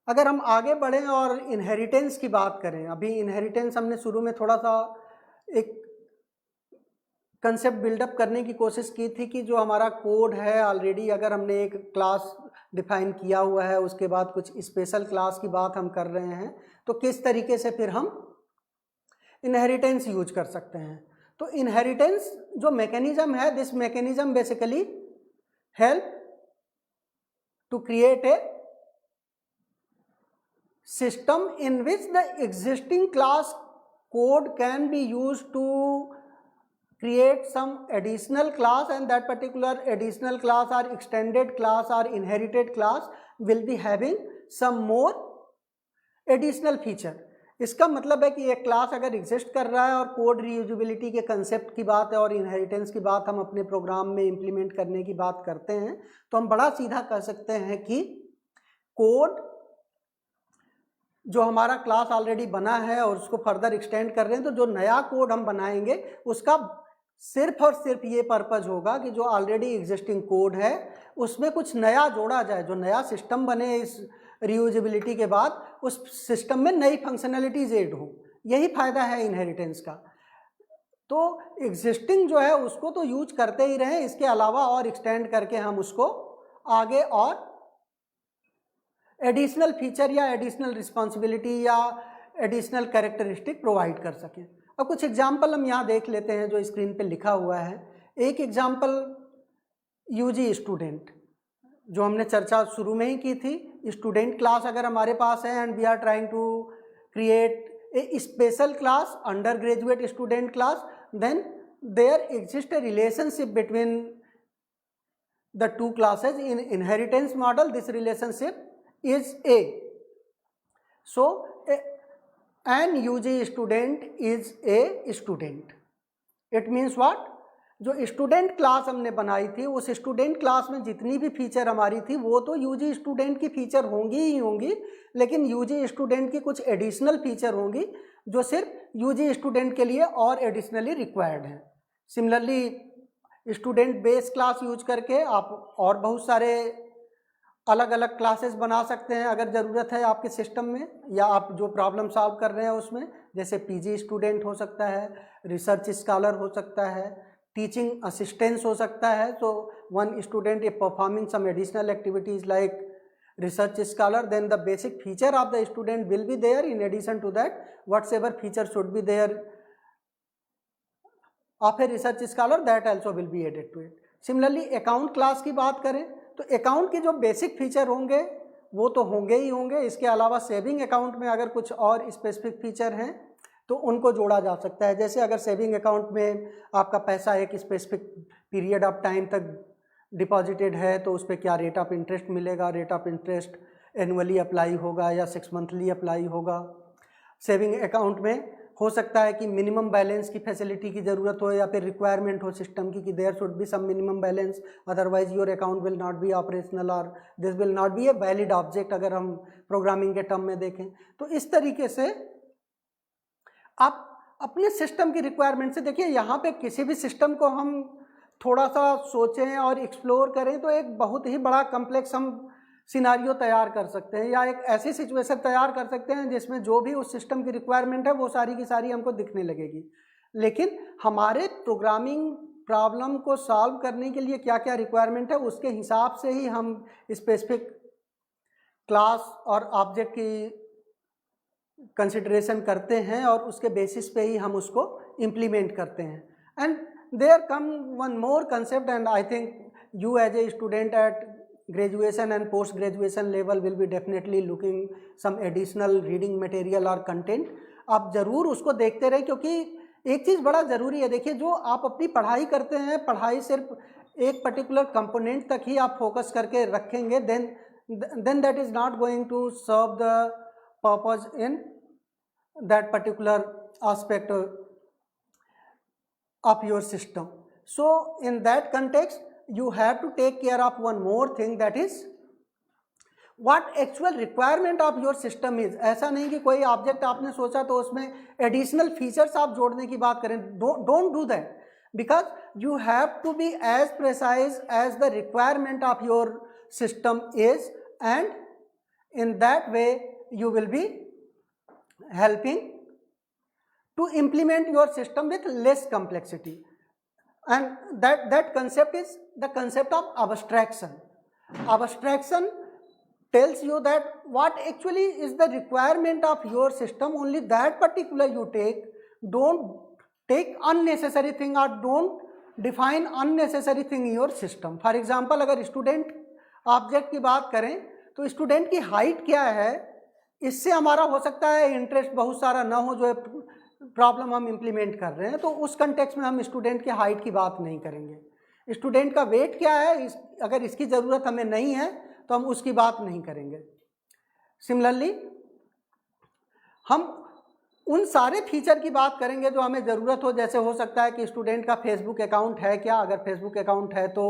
अगर हम आगे बढ़ें और इनहेरिटेंस की बात करें, अभी इनहेरिटेंस हमने शुरू में थोड़ा सा एक कंसेप्ट बिल्डअप करने की कोशिश की थी कि जो हमारा कोड है ऑलरेडी, अगर हमने एक क्लास डिफाइन किया हुआ है उसके बाद कुछ स्पेशल क्लास की बात हम कर रहे हैं, तो किस तरीके से फिर हम इनहेरिटेंस यूज कर सकते हैं। तो इनहेरिटेंस जो मैकेनिज्म है, this mechanism basically help to create a system in which the existing class code can be used to create some additional class, and that particular additional class or extended class or inherited class will be having some more additional feature। इसका मतलब है कि एक class अगर exist कर रहा है और कोड रीयूजेबिलिटी के कंसेप्ट की बात है और इनहेरिटेंस की बात हम अपने प्रोग्राम में इम्प्लीमेंट करने की बात करते हैं, तो हम बड़ा सीधा कह सकते हैं कि कोड जो हमारा क्लास ऑलरेडी बना है और उसको फर्दर एक्सटेंड कर रहे हैं, तो जो नया कोड हम बनाएंगे उसका सिर्फ और सिर्फ ये पर्पज़ होगा कि जो ऑलरेडी एग्जिस्टिंग कोड है उसमें कुछ नया जोड़ा जाए, जो नया सिस्टम बने इस रीयूजेबिलिटी के बाद उस सिस्टम में नई फंक्शनैलिटीज ऐड हो। यही फ़ायदा है इनहेरिटेंस का। तो एग्जिस्टिंग जो है उसको तो यूज करते ही रहें, इसके अलावा और एक्सटेंड करके हम उसको आगे और एडिशनल फीचर या एडिशनल रिस्पॉन्सिबिलिटी या एडिशनल कैरेक्टरिस्टिक प्रोवाइड कर सकें। अब कुछ एग्जाम्पल हम यहाँ देख लेते हैं जो स्क्रीन पे लिखा हुआ है। एक एग्जाम्पल यूजी स्टूडेंट, जो हमने चर्चा शुरू में ही की थी। स्टूडेंट क्लास अगर हमारे पास है and we are trying to create a special class undergraduate student class, then there exist a relationship between the two classes in inheritance model. This relationship is A. So an UG student is a student. It means what? जो student class हमने बनाई थी उस student class में जितनी भी feature हमारी थी वो तो यूजी स्टूडेंट की फीचर होंगी ही होंगी, लेकिन यूजी स्टूडेंट की कुछ एडिशनल फीचर होंगी जो सिर्फ यूजी स्टूडेंट के लिए और एडिशनली रिक्वायर्ड हैं। Similarly student base class use करके आप और बहुत सारे अलग अलग क्लासेस बना सकते हैं अगर ज़रूरत है आपके सिस्टम में, या आप जो प्रॉब्लम सॉल्व कर रहे हैं उसमें, जैसे पीजी स्टूडेंट हो सकता है, रिसर्च स्कॉलर हो सकता है, टीचिंग असिस्टेंस हो सकता है। तो one student if performing some additional activities like research scholar, then the basic feature of the student will be there. In addition to that, whatsoever feature should be there of a research scholar, that also will be added to it. Similarly account class की बात करें तो account के जो basic feature होंगे वो तो होंगे ही होंगे, इसके अलावा सेविंग अकाउंट में अगर कुछ और स्पेसिफिक फीचर हैं तो उनको जोड़ा जा सकता है। जैसे अगर सेविंग अकाउंट में आपका पैसा एक स्पेसिफिक पीरियड ऑफ टाइम तक डिपॉजिटेड है तो उस पर क्या रेट ऑफ इंटरेस्ट मिलेगा, rate of interest annually apply होगा या 6 मंथली अप्लाई होगा। सेविंग अकाउंट में हो सकता है कि मिनिमम बैलेंस की फैसिलिटी की ज़रूरत हो या फिर रिक्वायरमेंट हो सिस्टम की कि there should be some minimum balance, otherwise your account will not be operational और this will not be a valid object, अगर हम प्रोग्रामिंग के टर्म में देखें तो। इस तरीके से आप अपने सिस्टम की रिक्वायरमेंट से देखिए, यहाँ पे किसी भी सिस्टम को हम थोड़ा सा सोचें और एक्सप्लोर करें तो एक बहुत ही बड़ा कम्प्लेक्स हम सिनारियो तैयार कर सकते हैं या एक ऐसी सिचुएशन तैयार कर सकते हैं जिसमें जो भी उस सिस्टम की रिक्वायरमेंट है वो सारी की सारी हमको दिखने लगेगी। लेकिन हमारे प्रोग्रामिंग प्रॉब्लम को सॉल्व करने के लिए क्या क्या रिक्वायरमेंट है उसके हिसाब से ही हम स्पेसिफिक क्लास और ऑब्जेक्ट की कंसिडरेशन करते हैं और उसके बेसिस पे ही हम उसको इम्प्लीमेंट करते हैं। And there come one more concept, and I think you as a student at graduation and post graduation level will be definitely looking some additional reading material or content। आप ज़रूर उसको देखते रहे, क्योंकि एक चीज़ बड़ा ज़रूरी है। देखिए, जो आप अपनी पढ़ाई करते हैं, पढ़ाई सिर्फ एक पर्टिकुलर कंपोनेंट तक ही आप फोकस करके रखेंगे, then that is not going to serve the purpose in that particular aspect of your system। So in that context you have to take care of one more thing, that is what actual requirement of your system is। ऐसा नहीं कि कोई object आपने सोचा तो उसमें additional features आप जोड़ने की बात करें। Don't do that, because you have to be as precise as the requirement of your system is, and in that way you will be helping to implement your system with less complexity। And that concept is the concept of abstraction। Abstraction tells you that what actually is the requirement of your system, only that particular you take। Don't take unnecessary thing or don't define unnecessary thing in your system। For example, अगर student object की बात करें तो student की height क्या है, इससे हमारा हो सकता है इंटरेस्ट बहुत सारा ना हो जो प्रॉब्लम हम इम्प्लीमेंट कर रहे हैं, तो उस कंटेक्स्ट में हम स्टूडेंट की हाइट की बात नहीं करेंगे। स्टूडेंट का वेट क्या है, अगर इसकी ज़रूरत हमें नहीं है तो हम उसकी बात नहीं करेंगे। सिमिलरली हम उन सारे फीचर की बात करेंगे जो हमें ज़रूरत हो। जैसे हो सकता है कि स्टूडेंट का फेसबुक अकाउंट है क्या, अगर फेसबुक अकाउंट है तो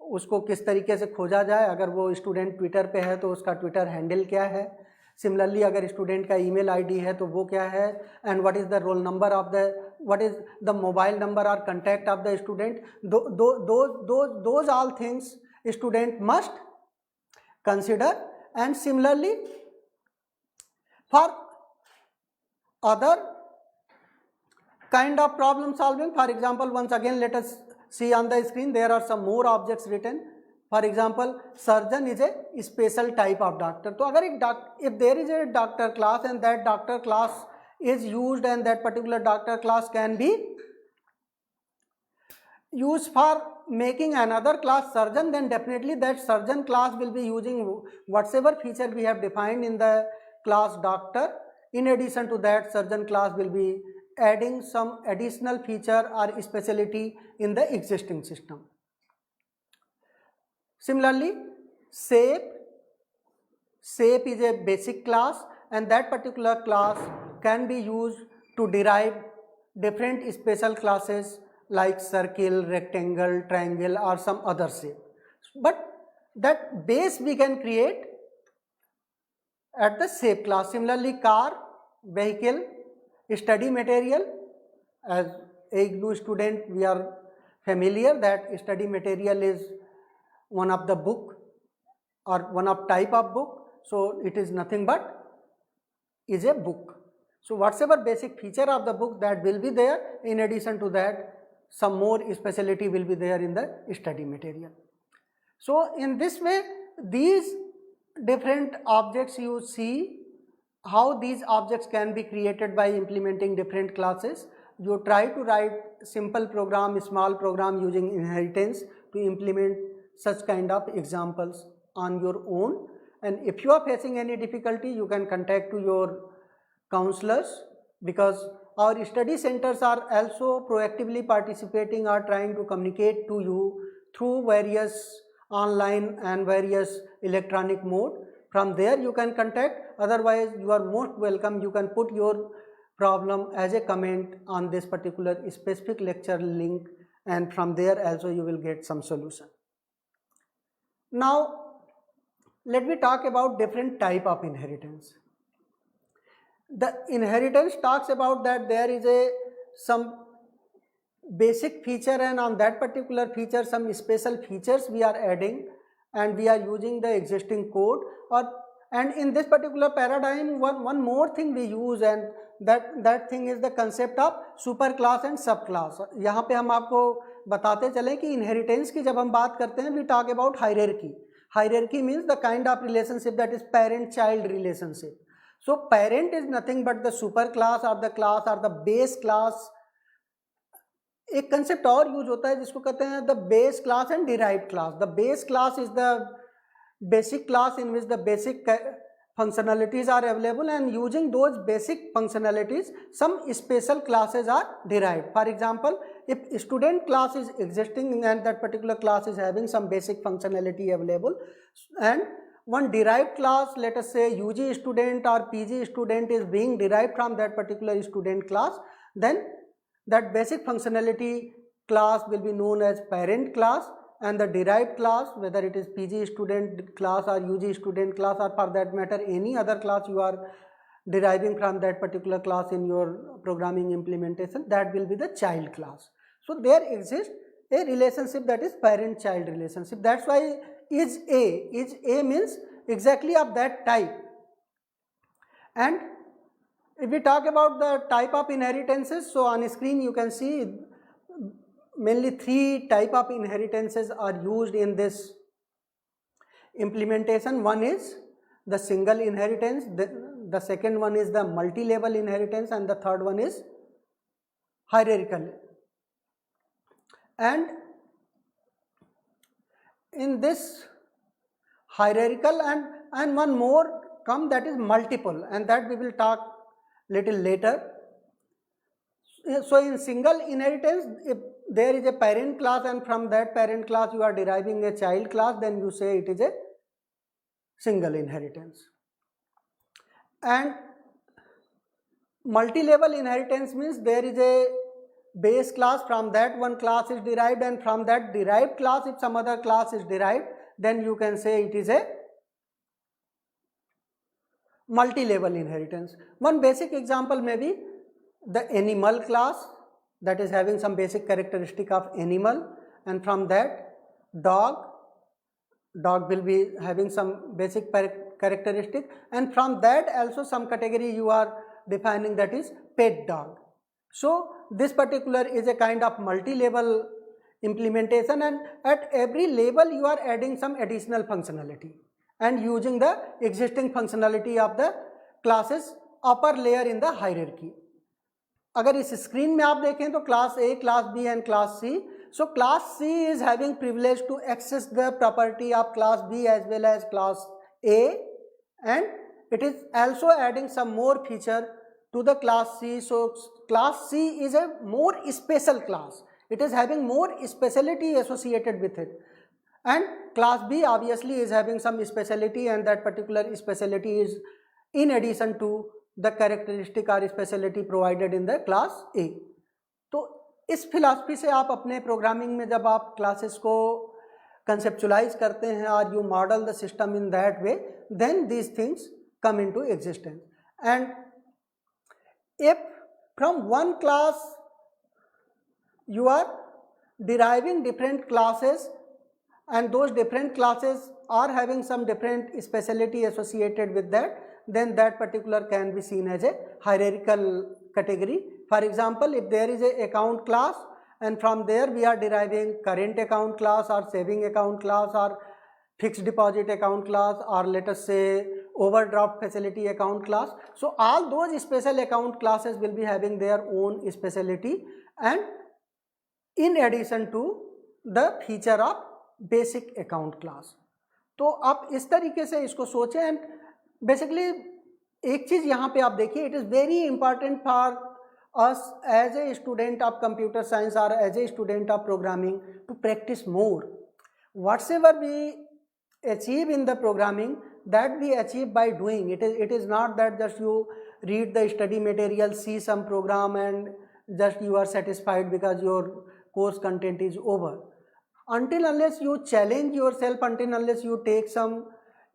उसको किस तरीके से खोजा जाए, अगर वो स्टूडेंट ट्विटर पे है तो उसका ट्विटर हैंडल क्या है। सिमिलरली अगर स्टूडेंट का ईमेल आईडी है तो वो क्या है, and what is the roll number of the, what is the mobile number और contact of the student. Those all things student must consider। and similarly for other kind of problem solving, for example, once again let us see on the screen, there are some more objects written। for example, surgeon is a special type of doctor। तो अगर एक if there is a doctor class and that doctor class is used and that particular doctor class can be used for making another class surgeon, then definitely that surgeon class will be using whatever feature we have defined in the class doctor। In addition to that, surgeon class will be adding some additional feature or specialty in the existing system। Similarly, shape is a basic class and that particular class can be used to derive different special classes like circle, rectangle, triangle or some other shape, but that base we can create at the shape class। Similarly, car, vehicle, study material, as IGNOU student we are familiar that study material is one of the book or one of type of book, so it is nothing but is a book। So whatever basic feature of the book that will be there, in addition to that some more specialty will be there in the study material। So in this way, these different objects, you see how these objects can be created by implementing different classes। You try to write simple program, small program using inheritance to implement such kind of examples on your own. And if you are facing any difficulty, you can contact to your counselors, because our study centers are also proactively participating or trying to communicate to you through various online and various electronic mode. From there you can contact, otherwise you are most welcome. You can put your problem as a comment on this particular specific lecture link, and from there also you will get some solution. Now let me talk about different type of inheritance. The inheritance talks about that there is some basic feature, and on that particular feature some special features we are adding, and we are using the existing code. And in this particular paradigm, one more thing we use, and that thing is the concept of super class and सब class. यहाँ पे हम आपको बताते चलें कि inheritance की जब हम बात करते हैं, we talk about hierarchy. Hierarchy means the kind of relationship that is parent-child relationship. So parent is nothing but the super class or the class or the base class. एक concept और use होता है जिसको कहते हैं the base class and derived class. The base class is the basic class in which the basic functionalities are available, and using those basic functionalities some special classes are derived. For example, if student class is existing and that particular class is having some basic functionality available, and one derived class, let us say UG student or PG student, is being derived from that particular student class, then that basic functionality class will be known as parent class, and the derived class, whether it is PG student class or UG student class, or for that matter any other class you are deriving from that particular class in your programming implementation, that will be the child class. So there exists a relationship that is parent-child relationship. That's why is A means exactly of that type. And if we talk about the type of inheritances, so on screen you can see mainly three type of inheritances are used in this implementation. One is the single inheritance, the second one is the multi-level inheritance, and the third one is hierarchical. And in this hierarchical and one more come, that is multiple, and that we will talk little later. So in single inheritance, if there is a parent class and from that parent class you are deriving a child class, then you say it is a single inheritance. And multi-level inheritance means there is a base class, from that one class is derived, and from that derived class if some other class is derived, then you can say it is a multi-level inheritance. One basic example may be the animal class, that is having some basic characteristic of animal, and from that dog will be having some basic characteristic, and from that also some category you are defining, that is pet dog. So this particular is a kind of multi-level implementation, and at every level you are adding some additional functionality and using the existing functionality of the classes upper layer in the hierarchy. अगर इस screen में आप देखें तो class A, class B and class C. So class C is having privilege to access the property of class B as well as class A, and it is also adding some more feature to the class C. So class C is a more special class. It is having more speciality associated with it, and class B obviously is having some speciality, and that particular speciality is in addition to the characteristic or speciality provided in the class A. तो इस philosophy से आप अपने programming में जब आप classes को conceptualise करते हैं और you model the system in that way, then these things come into existence. And if from one class you are deriving different classes, and those different classes are having some different speciality associated with that, then that particular can be seen as a hierarchical category. For example, if there is a account class and from there we are deriving current account class or saving account class or fixed deposit account class, or let us say overdraft facility account class. So all those special account classes will be having their own speciality, and in addition to the feature of basic account class. तो आप इस तरीके से इसको सोचें and basically एक चीज़ यहाँ पे आप देखिए, it is very important for us as a student of computer science or as a student of programming to practice more. Whatever we achieve in the programming, that we achieve by doing. It is not that just you read the study material, see some program and just you are satisfied because your course content is over. Until unless you challenge yourself, until unless you take some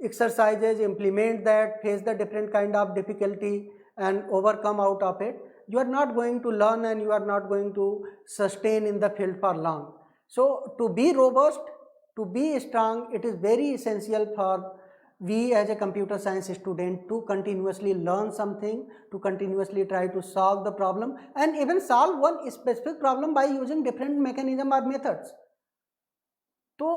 exercises, implement that, face the different kind of difficulty and overcome out of it, you are not going to learn and you are not going to sustain in the field for long. So to be robust, to be strong, it is very essential for we as a computer science student to continuously learn something, to continuously try to solve the problem and even solve one specific problem by using different mechanism or methods. तो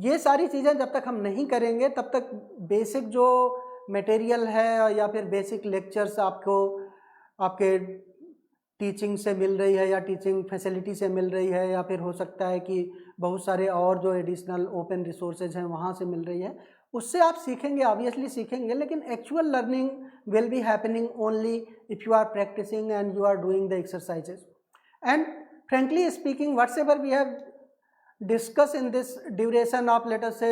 ये सारी चीज़ें जब तक हम नहीं करेंगे तब तक बेसिक जो मटेरियल है या फिर बेसिक लेक्चर्स आपको आपके टीचिंग से मिल रही है या टीचिंग फैसिलिटी से मिल रही है या फिर हो सकता है कि बहुत सारे और जो एडिशनल ओपन रिसोर्सेज हैं वहाँ से मिल रही है, उससे आप सीखेंगे, ऑब्वियसली सीखेंगे, लेकिन actual learning will be happening only if you are practicing and you are doing the exercises. And frankly speaking, whatever we have discuss in this duration of, let us say,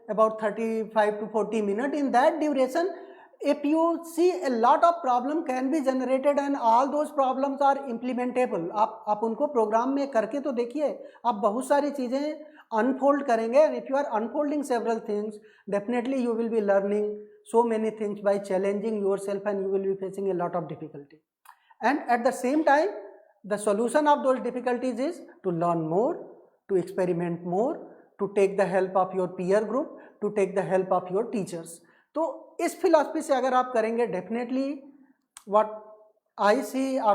about 35 to 40 minutes, in that duration if you see a lot of problem can be generated and all those problems are implementable. आप उनको programme में करके तो देखिए, आप बहुत सारी चीज़ें अनफोल्ड करेंगे and if you are unfolding several things, definitely you will be learning so many things by challenging yourself and you will be facing a lot of difficulty. And at the same time, the solution of those difficulties is to learn more, to experiment more, to take the help of your peer group, to take the help of your teachers. तो इस philosophy से अगर आप करेंगे, definitely what I see or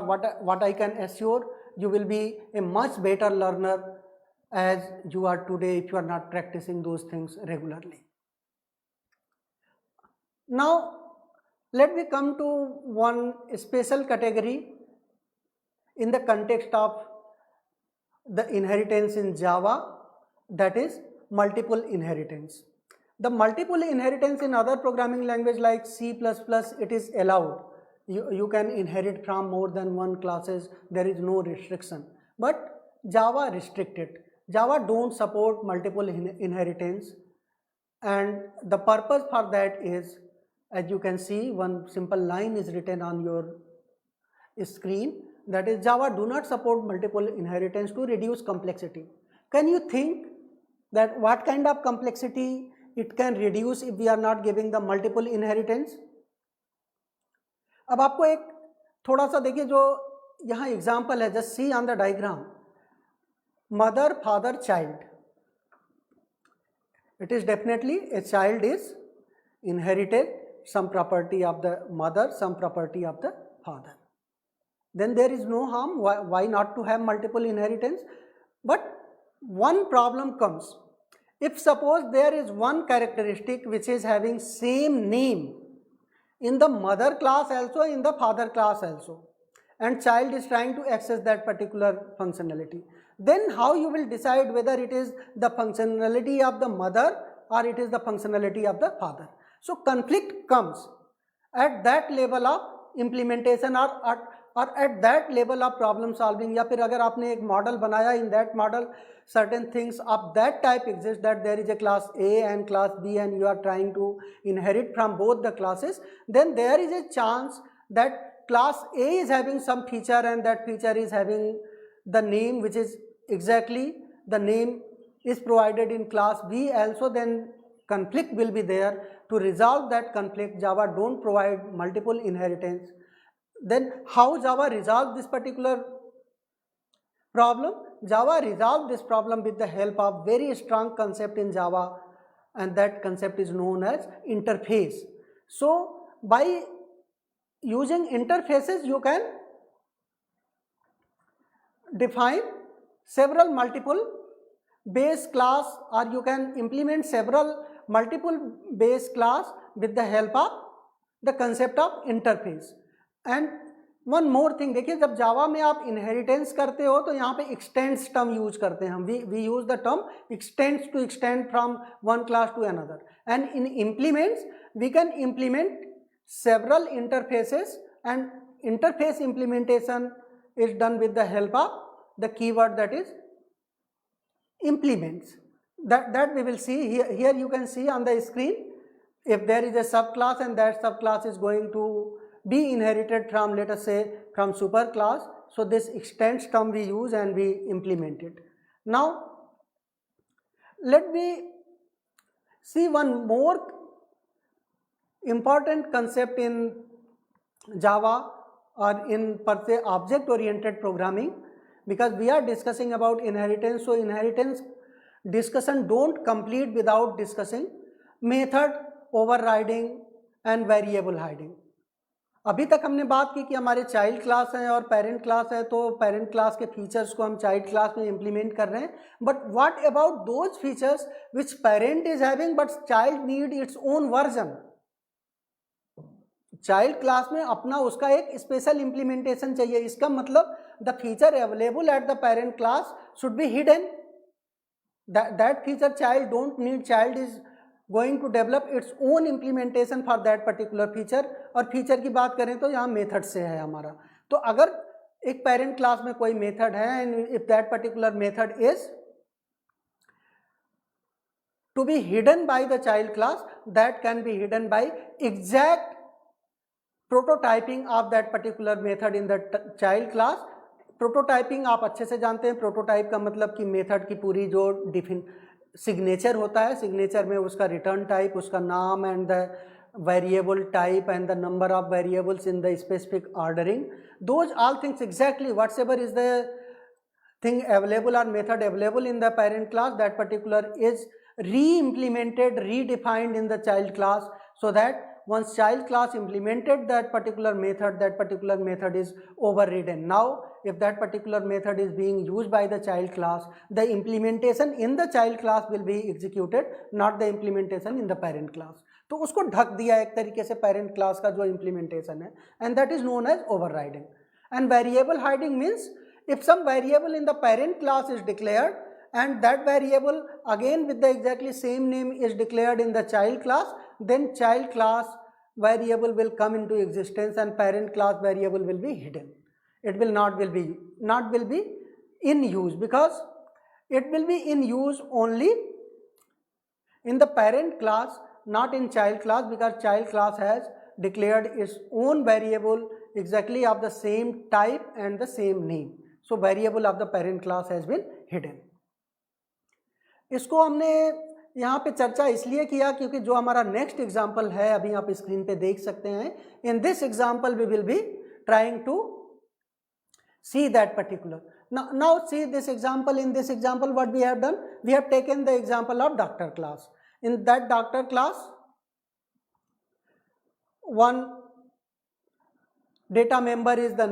what I can assure, you will be a much better learner as you are today if you are not practicing those things regularly. Now let me come to one special category in the context of the inheritance in Java, that is multiple inheritance. The multiple inheritance in other programming language like C++, it is allowed. You can inherit from more than one classes, there is no restriction. But Java restricted. Java don't support multiple inheritance, and the purpose for that is, as you can see, one simple line is written on your screen, that is Java do not support multiple inheritance to reduce complexity. Can you think that what kind of complexity it can reduce if we are not giving the multiple inheritance? अब आपको एक थोड़ा सा देखिए, जो यहाँ example है, just see on the diagram, mother father child. It is definitely a child is inherited some property of the mother, some property of the father. Then there is no harm. Why not to have multiple inheritance? But one problem comes. If suppose there is one characteristic which is having same name in the mother class also, in the father class also, and child is trying to access that particular functionality, then how you will decide whether it is the functionality of the mother or it is the functionality of the father? So conflict comes at that level of implementation or at that level of problem solving. या फिर अगर आपने एक model बनाया, in that model certain things of that type exist, that there is a class A and class B and you are trying to inherit from both the classes, then there is a chance that class A is having some feature and that feature is having the name which is exactly the name is provided in class B also, then conflict will be there. To resolve that conflict, Java don't provide multiple inheritance. Then how Java resolve this particular problem? Java resolve this problem with the help of very strong concept in Java, and that concept is known as interface. So by using interfaces you can define several multiple base class, or you can implement several multiple base class with the help of the concept of interface. And one more thing, देखिए जब जावा में आप inheritance करते हो तो यहाँ पे x tends term use करते हैं हम, we use the term extends to extend from one class to another, and in implements we can implement several interfaces, and interface implementation is done with the help of the keyword that is implements. That we will see here you can see on the screen, if there is a subclass and that subclass is going to be inherited from, let us say, from superclass, so this extends term we use and we implement it. Now let me see one more important concept in Java or in per se object oriented programming, because we are discussing about inheritance. So inheritance discussion don't complete without discussing method overriding and variable hiding. अभी तक हमने बात की कि हमारे child class है और parent class है, तो पेरेंट क्लास के फीचर्स को हम चाइल्ड क्लास में इम्प्लीमेंट कर रहे हैं, but what about those features which parent is having but child need its own version. Child class में अपना उसका एक स्पेशल इंप्लीमेंटेशन चाहिए. इसका मतलब the feature available at the parent class should be hidden. That feature child don't need, child is going to develop its own implementation for that particular feature. और feature की बात करें तो यहाँ मेथड से है हमारा. तो अगर एक पेरेंट क्लास में कोई मेथड है and if that particular method is to be hidden by the child class, that can be hidden by exact prototyping of that particular method in the child class. Prototyping आप अच्छे से जानते हैं. Prototype का मतलब कि method की पूरी जो सिग्नेचर होता है, सिग्नेचर में उसका रिटर्न टाइप, उसका नाम and the variable type and the number of variables in the specific ordering, those all things exactly whatsoever is the thing available or method available in the parent class, that particular is re-implemented, redefined in the child class, so that once child class implemented that particular method is overridden. Now if that particular method is being used by the child class, the implementation in the child class will be executed, not the implementation in the parent class. तो उसको ढक दिया एक तरीके से parent class का जो implementation है, and that is known as overriding. And variable hiding means if some variable in the parent class is declared and that variable again with the exactly same name is declared in the child class, then child class variable will come into existence and parent class variable will be hidden. It will not will be in use, because it will be in use only in the parent class, not in child class, because child class has declared its own variable exactly of the same type and the same name. So variable of the parent class has been hidden. इसको हमने यहाँ पे चर्चा इसलिए किया क्योंकि जो हमारा नेक्स्ट एग्जाम्पल है अभी आप स्क्रीन पे देख सकते हैं. In this example we will be trying to see that particular. Now see this example. In this example what we have done, we have taken the example of doctor class. In that doctor class one data member is the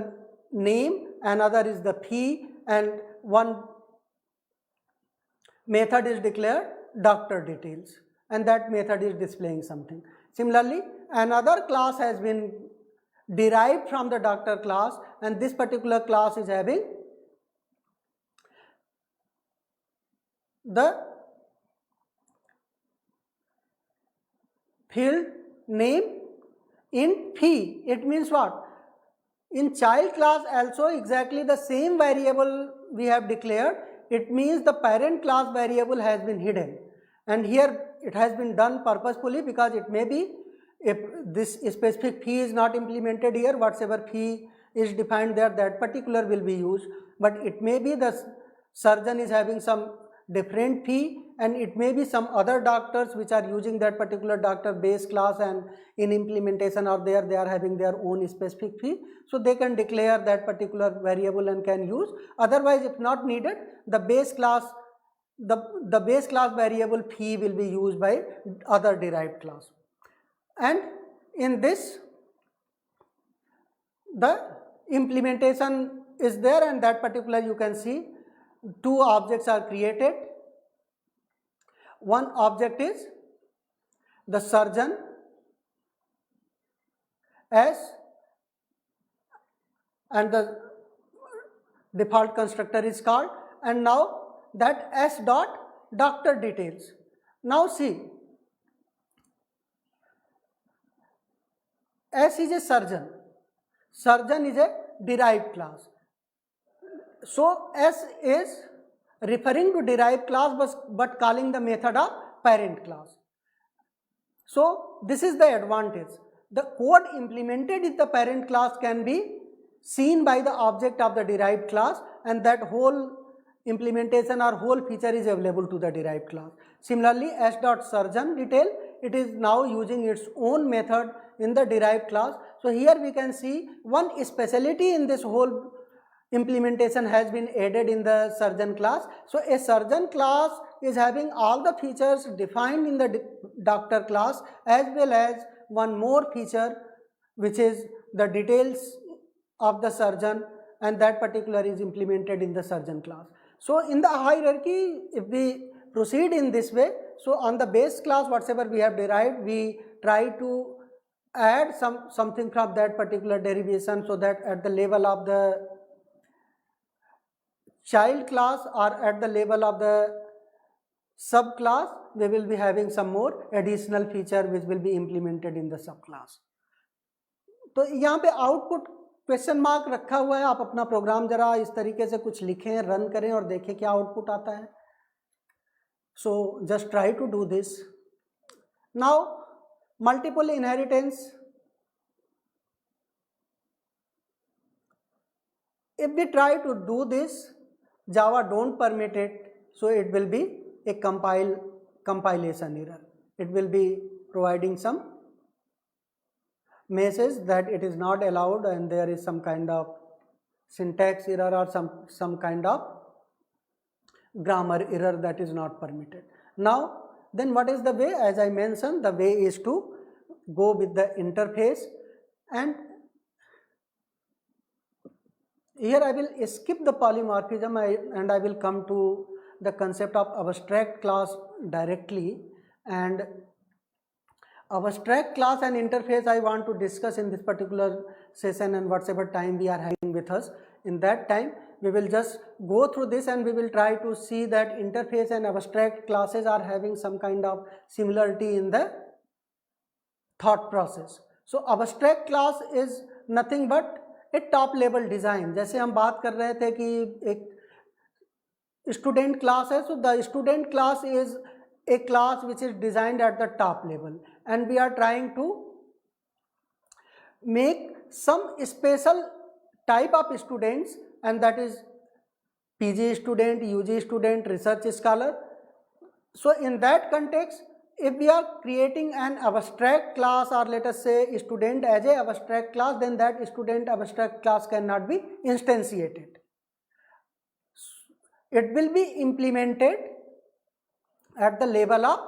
name, another is the fee, and one method is declared doctor details, and that method is displaying something. Similarly, another class has been derived from the doctor class, and this particular class is having the field name in fee. It means what? In child class also exactly the same variable we have declared. It means the parent class variable has been hidden, and here it has been done purposefully because it may be if this specific fee is not implemented here, whatever fee is defined there, that particular will be used, but it may be the surgeon is having some different fee, and it may be some other doctors which are using that particular doctor base class, and in implementation or there they are having their own specific fee, so they can declare that particular variable and can use. Otherwise, if not needed, the base class variable fee will be used by other derived class. And in this the implementation is there, and that particular you can see two objects are created. One object is the surgeon as and the default constructor is called, and now that S dot doctor details. Now see, S is a surgeon. Surgeon is a derived class. So S is referring to derived class but calling the method of parent class. So this is the advantage. The code implemented in the parent class can be seen by the object of the derived class, and that whole implementation or whole feature is available to the derived class. Similarly, S.surgeon detail, it is now using its own method in the derived class. So here we can see one specialty in this whole implementation has been added in the surgeon class. So a surgeon class is having all the features defined in the doctor class, as well as one more feature which is the details of the surgeon, and that particular is implemented in the surgeon class. So in the hierarchy, if we proceed in this way, so on the base class whatever we have derived, we try to add something from that particular derivation, so that at the level of the child class or at the level of the subclass, we will be having some more additional feature which will be implemented in the subclass. तो यहाँ पे output question mark रखा हुआ है, आप अपना programme जरा इस तरीके से कुछ लिखें, रन करें और देखें क्या आउटपुट आता है. So just try to do this. Now multiple inheritance. If we try to do this, Java don't permit it, so it will be a compilation error. It will be providing some message that it is not allowed, and there is some kind of syntax error or some kind of grammar error that is not permitted. Now then what is the way? As I mentioned, the way is to go with the interface, and here I will skip the polymorphism and I will come to the concept of abstract class directly. And abstract class and interface I want to discuss in this particular session, and whatever time we are having with us, in that time we will just go through this and we will try to see that interface and abstract classes are having some kind of similarity in the thought process. So abstract class is nothing but a top level design. जैसे हम बात कर रहे थे कि एक student class है, so the student class is a class which is designed at the top level, and we are trying to make some special type of students, and that is PG student, UG student, research scholar. So in that context, if we are creating an abstract class, or let us say student as a abstract class, then that student abstract class cannot be instantiated. It will be implemented at the level of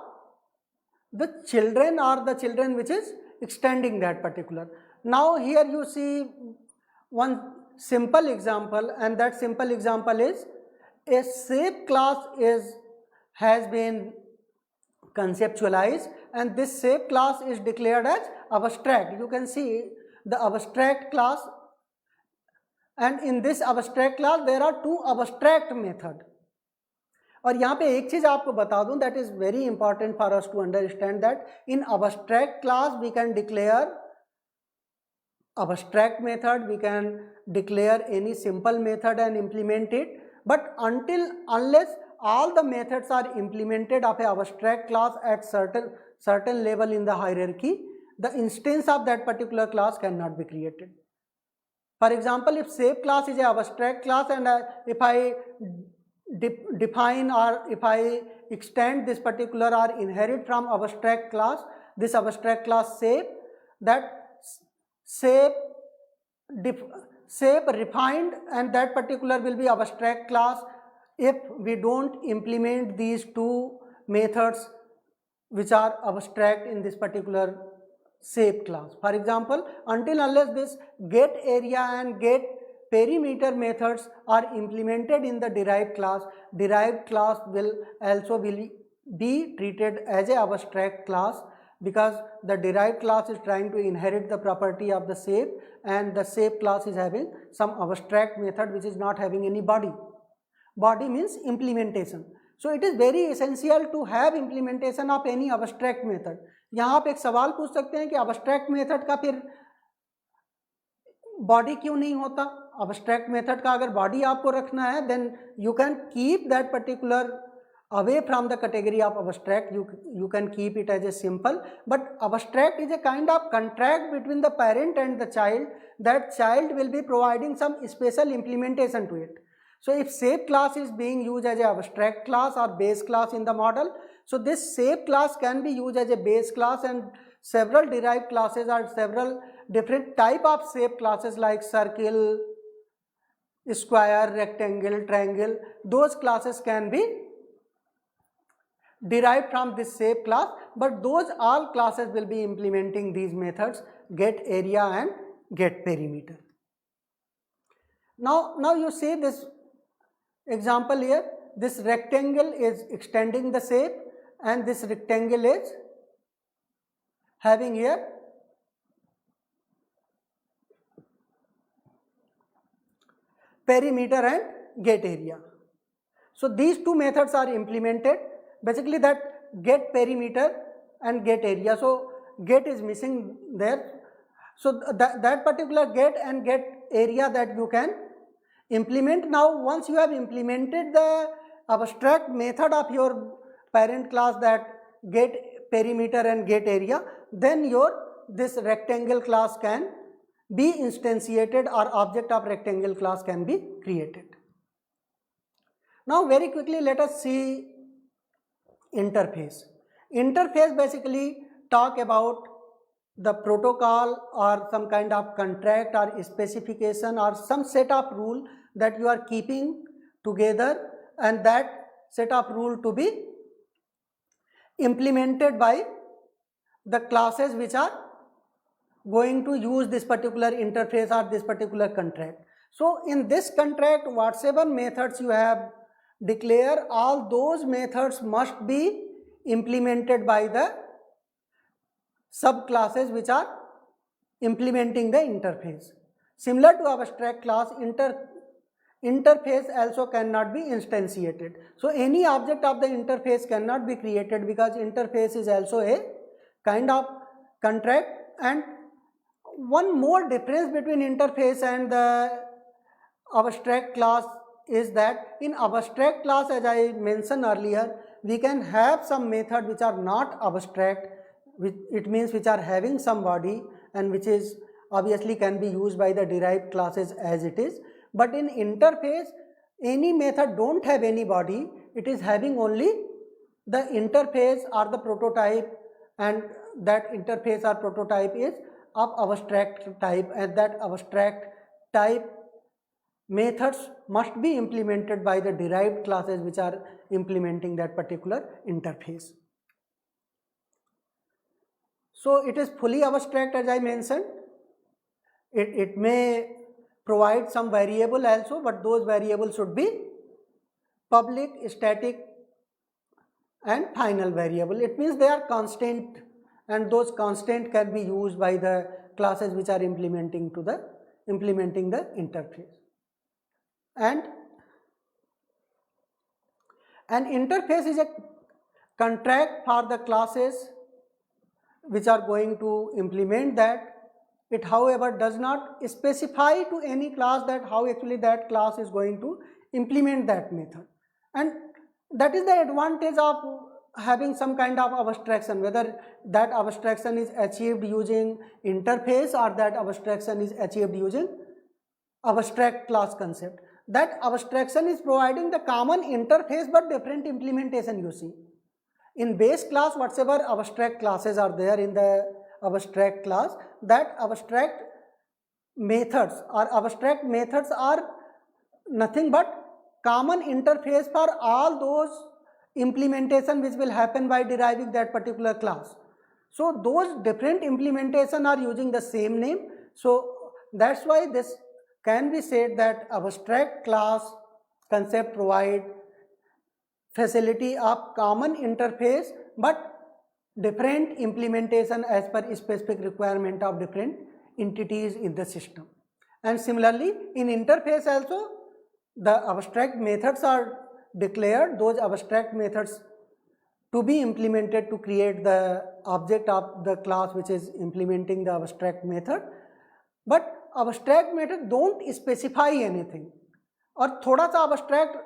the children or the children which is extending that particular. Now here you see one simple example, and that simple example is a shape class has been conceptualized, and this shape class is declared as abstract. You can see the abstract class, and in this abstract class there are two abstract method. और यहाँ पे एक चीज आपको बता दूं, that is very important for us to understand that in abstract class we can declare abstract method, we can declare any simple method and implement it, but unless all the methods are implemented of a abstract class at certain level in the hierarchy, the instance of that particular class cannot be created. For example, if shape class is an abstract class, and if I define or if I extend this particular or inherit from abstract class, this abstract class shape, that shape refined, and that particular will be abstract class if we don't implement these two methods which are abstract in this particular shape class. For example, unless this get area and get perimeter methods are implemented in the derived class will be treated as a abstract class, because the derived class is trying to inherit the property of the shape, and the shape class is having some abstract method which is not having any body. Body means implementation. So it is very essential to have implementation of any abstract method. यहाँ आप एक सवाल पूछ सकते हैं कि abstract method का फिर body क्यों नहीं होता? Abstract method का अगर body आपको रखना है, then you can keep that particular away from the category of abstract. You can keep it as a simple, but abstract is a kind of contract between the parent and the child. That child will be providing some special implementation to it. So if shape class is being used as an abstract class or base class in the model, so this shape class can be used as a base class, and several derived classes or several different type of shape classes like circle, square, rectangle, triangle, those classes can be derived from this shape class, but those all classes will be implementing these methods get area and get perimeter. Now you see this example here. This rectangle is extending the shape, and this rectangle is having here perimeter and get area. So these two methods are implemented. Basically that get perimeter and get area. So get is missing there. So that particular get and get area that you can implement. Now once you have implemented the abstract method of your parent class, that get perimeter and get area, then this rectangle class can be instantiated, or object of rectangle class can be created. Now very quickly let us see interface. Interface basically talk about the protocol or some kind of contract or specification or some set of rule that you are keeping together, and that set of rule to be implemented by the classes which are going to use this particular interface or this particular contract. So in this contract, whatever methods you have declared, all those methods must be implemented by the subclasses which are implementing the interface. Similar to abstract class, interface also cannot be instantiated. So any object of the interface cannot be created, because interface is also a kind of contract. And one more difference between interface and the abstract class is that in abstract class, as I mentioned earlier, we can have some method which are not abstract, which it means which are having some body, and which is obviously can be used by the derived classes as it is. But in interface, any method don't have any body, it is having only the interface or the prototype, and that interface or prototype is of abstract type, and that abstract type methods must be implemented by the derived classes which are implementing that particular interface. So it is fully abstract, as I mentioned. It may provide some variable also, but those variables should be public, static and final variable. It means they are constant, and those constant can be used by the classes which are implementing the interface. And an interface is a contract for the classes which are going to implement that. It however does not specify to any class that how actually that class is going to implement that method, and that is the advantage of having some kind of abstraction, whether that abstraction is achieved using interface or that abstraction is achieved using abstract class concept. That abstraction is providing the common interface but different implementation. You see, in base class, whatever abstract classes are there in the abstract class, that abstract methods are nothing but common interface for all those implementation which will happen by deriving that particular class. So those different implementation are using the same name. So that's why this can be said that abstract class concept provide facility of common interface but different implementation as per specific requirement of different entities in the system. And similarly, in interface also, the abstract methods are declared, those abstract methods to be implemented to create the object of the class which is implementing the abstract method. But abstract method don't specify anything. और थोड़ा सा abstract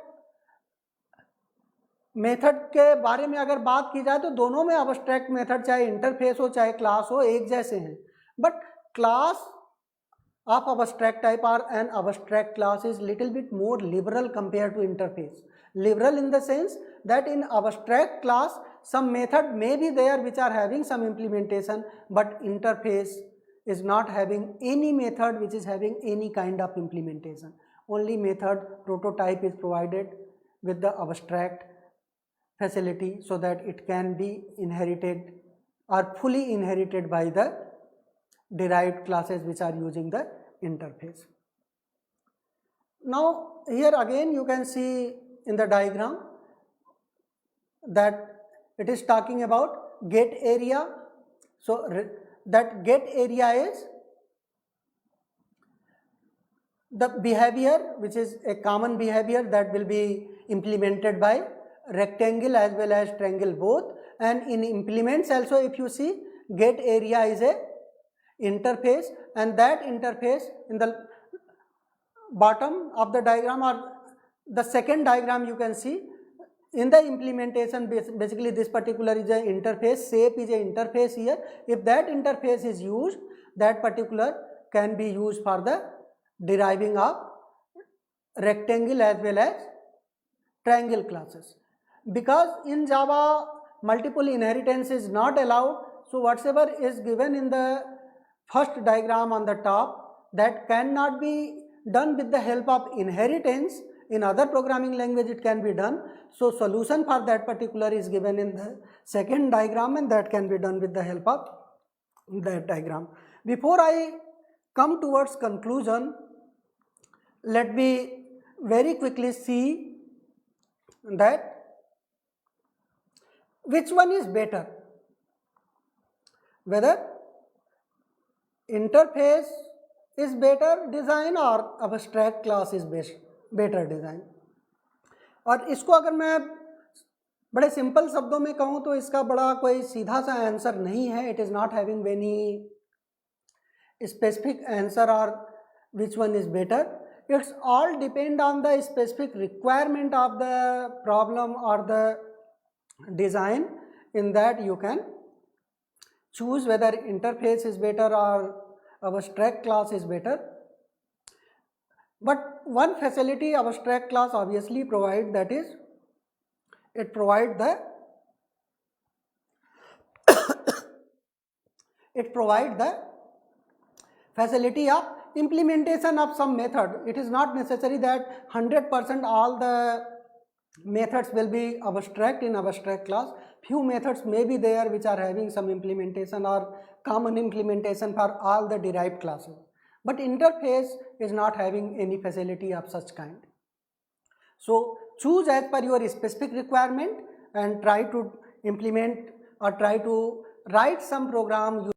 method के बारे में अगर बात की जाए तो दोनों में abstract मेथड चाहे इंटरफेस हो चाहे क्लास हो एक जैसे हैं. But class of abstract type or an abstract class is little bit more liberal compared to interface. Liberal in the sense that in abstract class some method may be there which are having some implementation, but interface is not having any method which is having any kind of implementation. Only method prototype is provided with the abstract facility so that it can be inherited or fully inherited by the derived classes which are using the interface. Now here again you can see in the diagram that it is talking about get area. So that get area is the behavior which is a common behavior that will be implemented by rectangle as well as triangle both. And in implements also, if you see, get area is a interface, and that interface in the bottom of the diagram or the second diagram you can see in the implementation, basically this particular is a interface, shape is a interface here. If that interface is used, that particular can be used for the deriving of rectangle as well as triangle classes. Because in Java multiple inheritance is not allowed, so whatever is given in the first diagram on the top, that cannot be done with the help of inheritance. In other programming language it can be done. So solution for that particular is given in the second diagram, and that can be done with the help of that diagram. Before I come towards conclusion, let me very quickly see that which one is better, whether interface is better design or abstract class is better design. और इसको अगर मैं बड़े simple शब्दों में कहूँ तो इसका बड़ा कोई सीधा सा आंसर नहीं है. It is not having any specific answer or which one is better. It's all depend on the specific requirement of the problem or the design. In that you can choose whether interface is better or abstract class is better. But one facility abstract class obviously provide, that is it provide the facility of implementation of some method. It is not necessary that 100% all the methods will be abstract in abstract class. Few methods may be there which are having some implementation or common implementation for all the derived classes. But interface is not having any facility of such kind. So choose as per your specific requirement and try to implement or try to write some program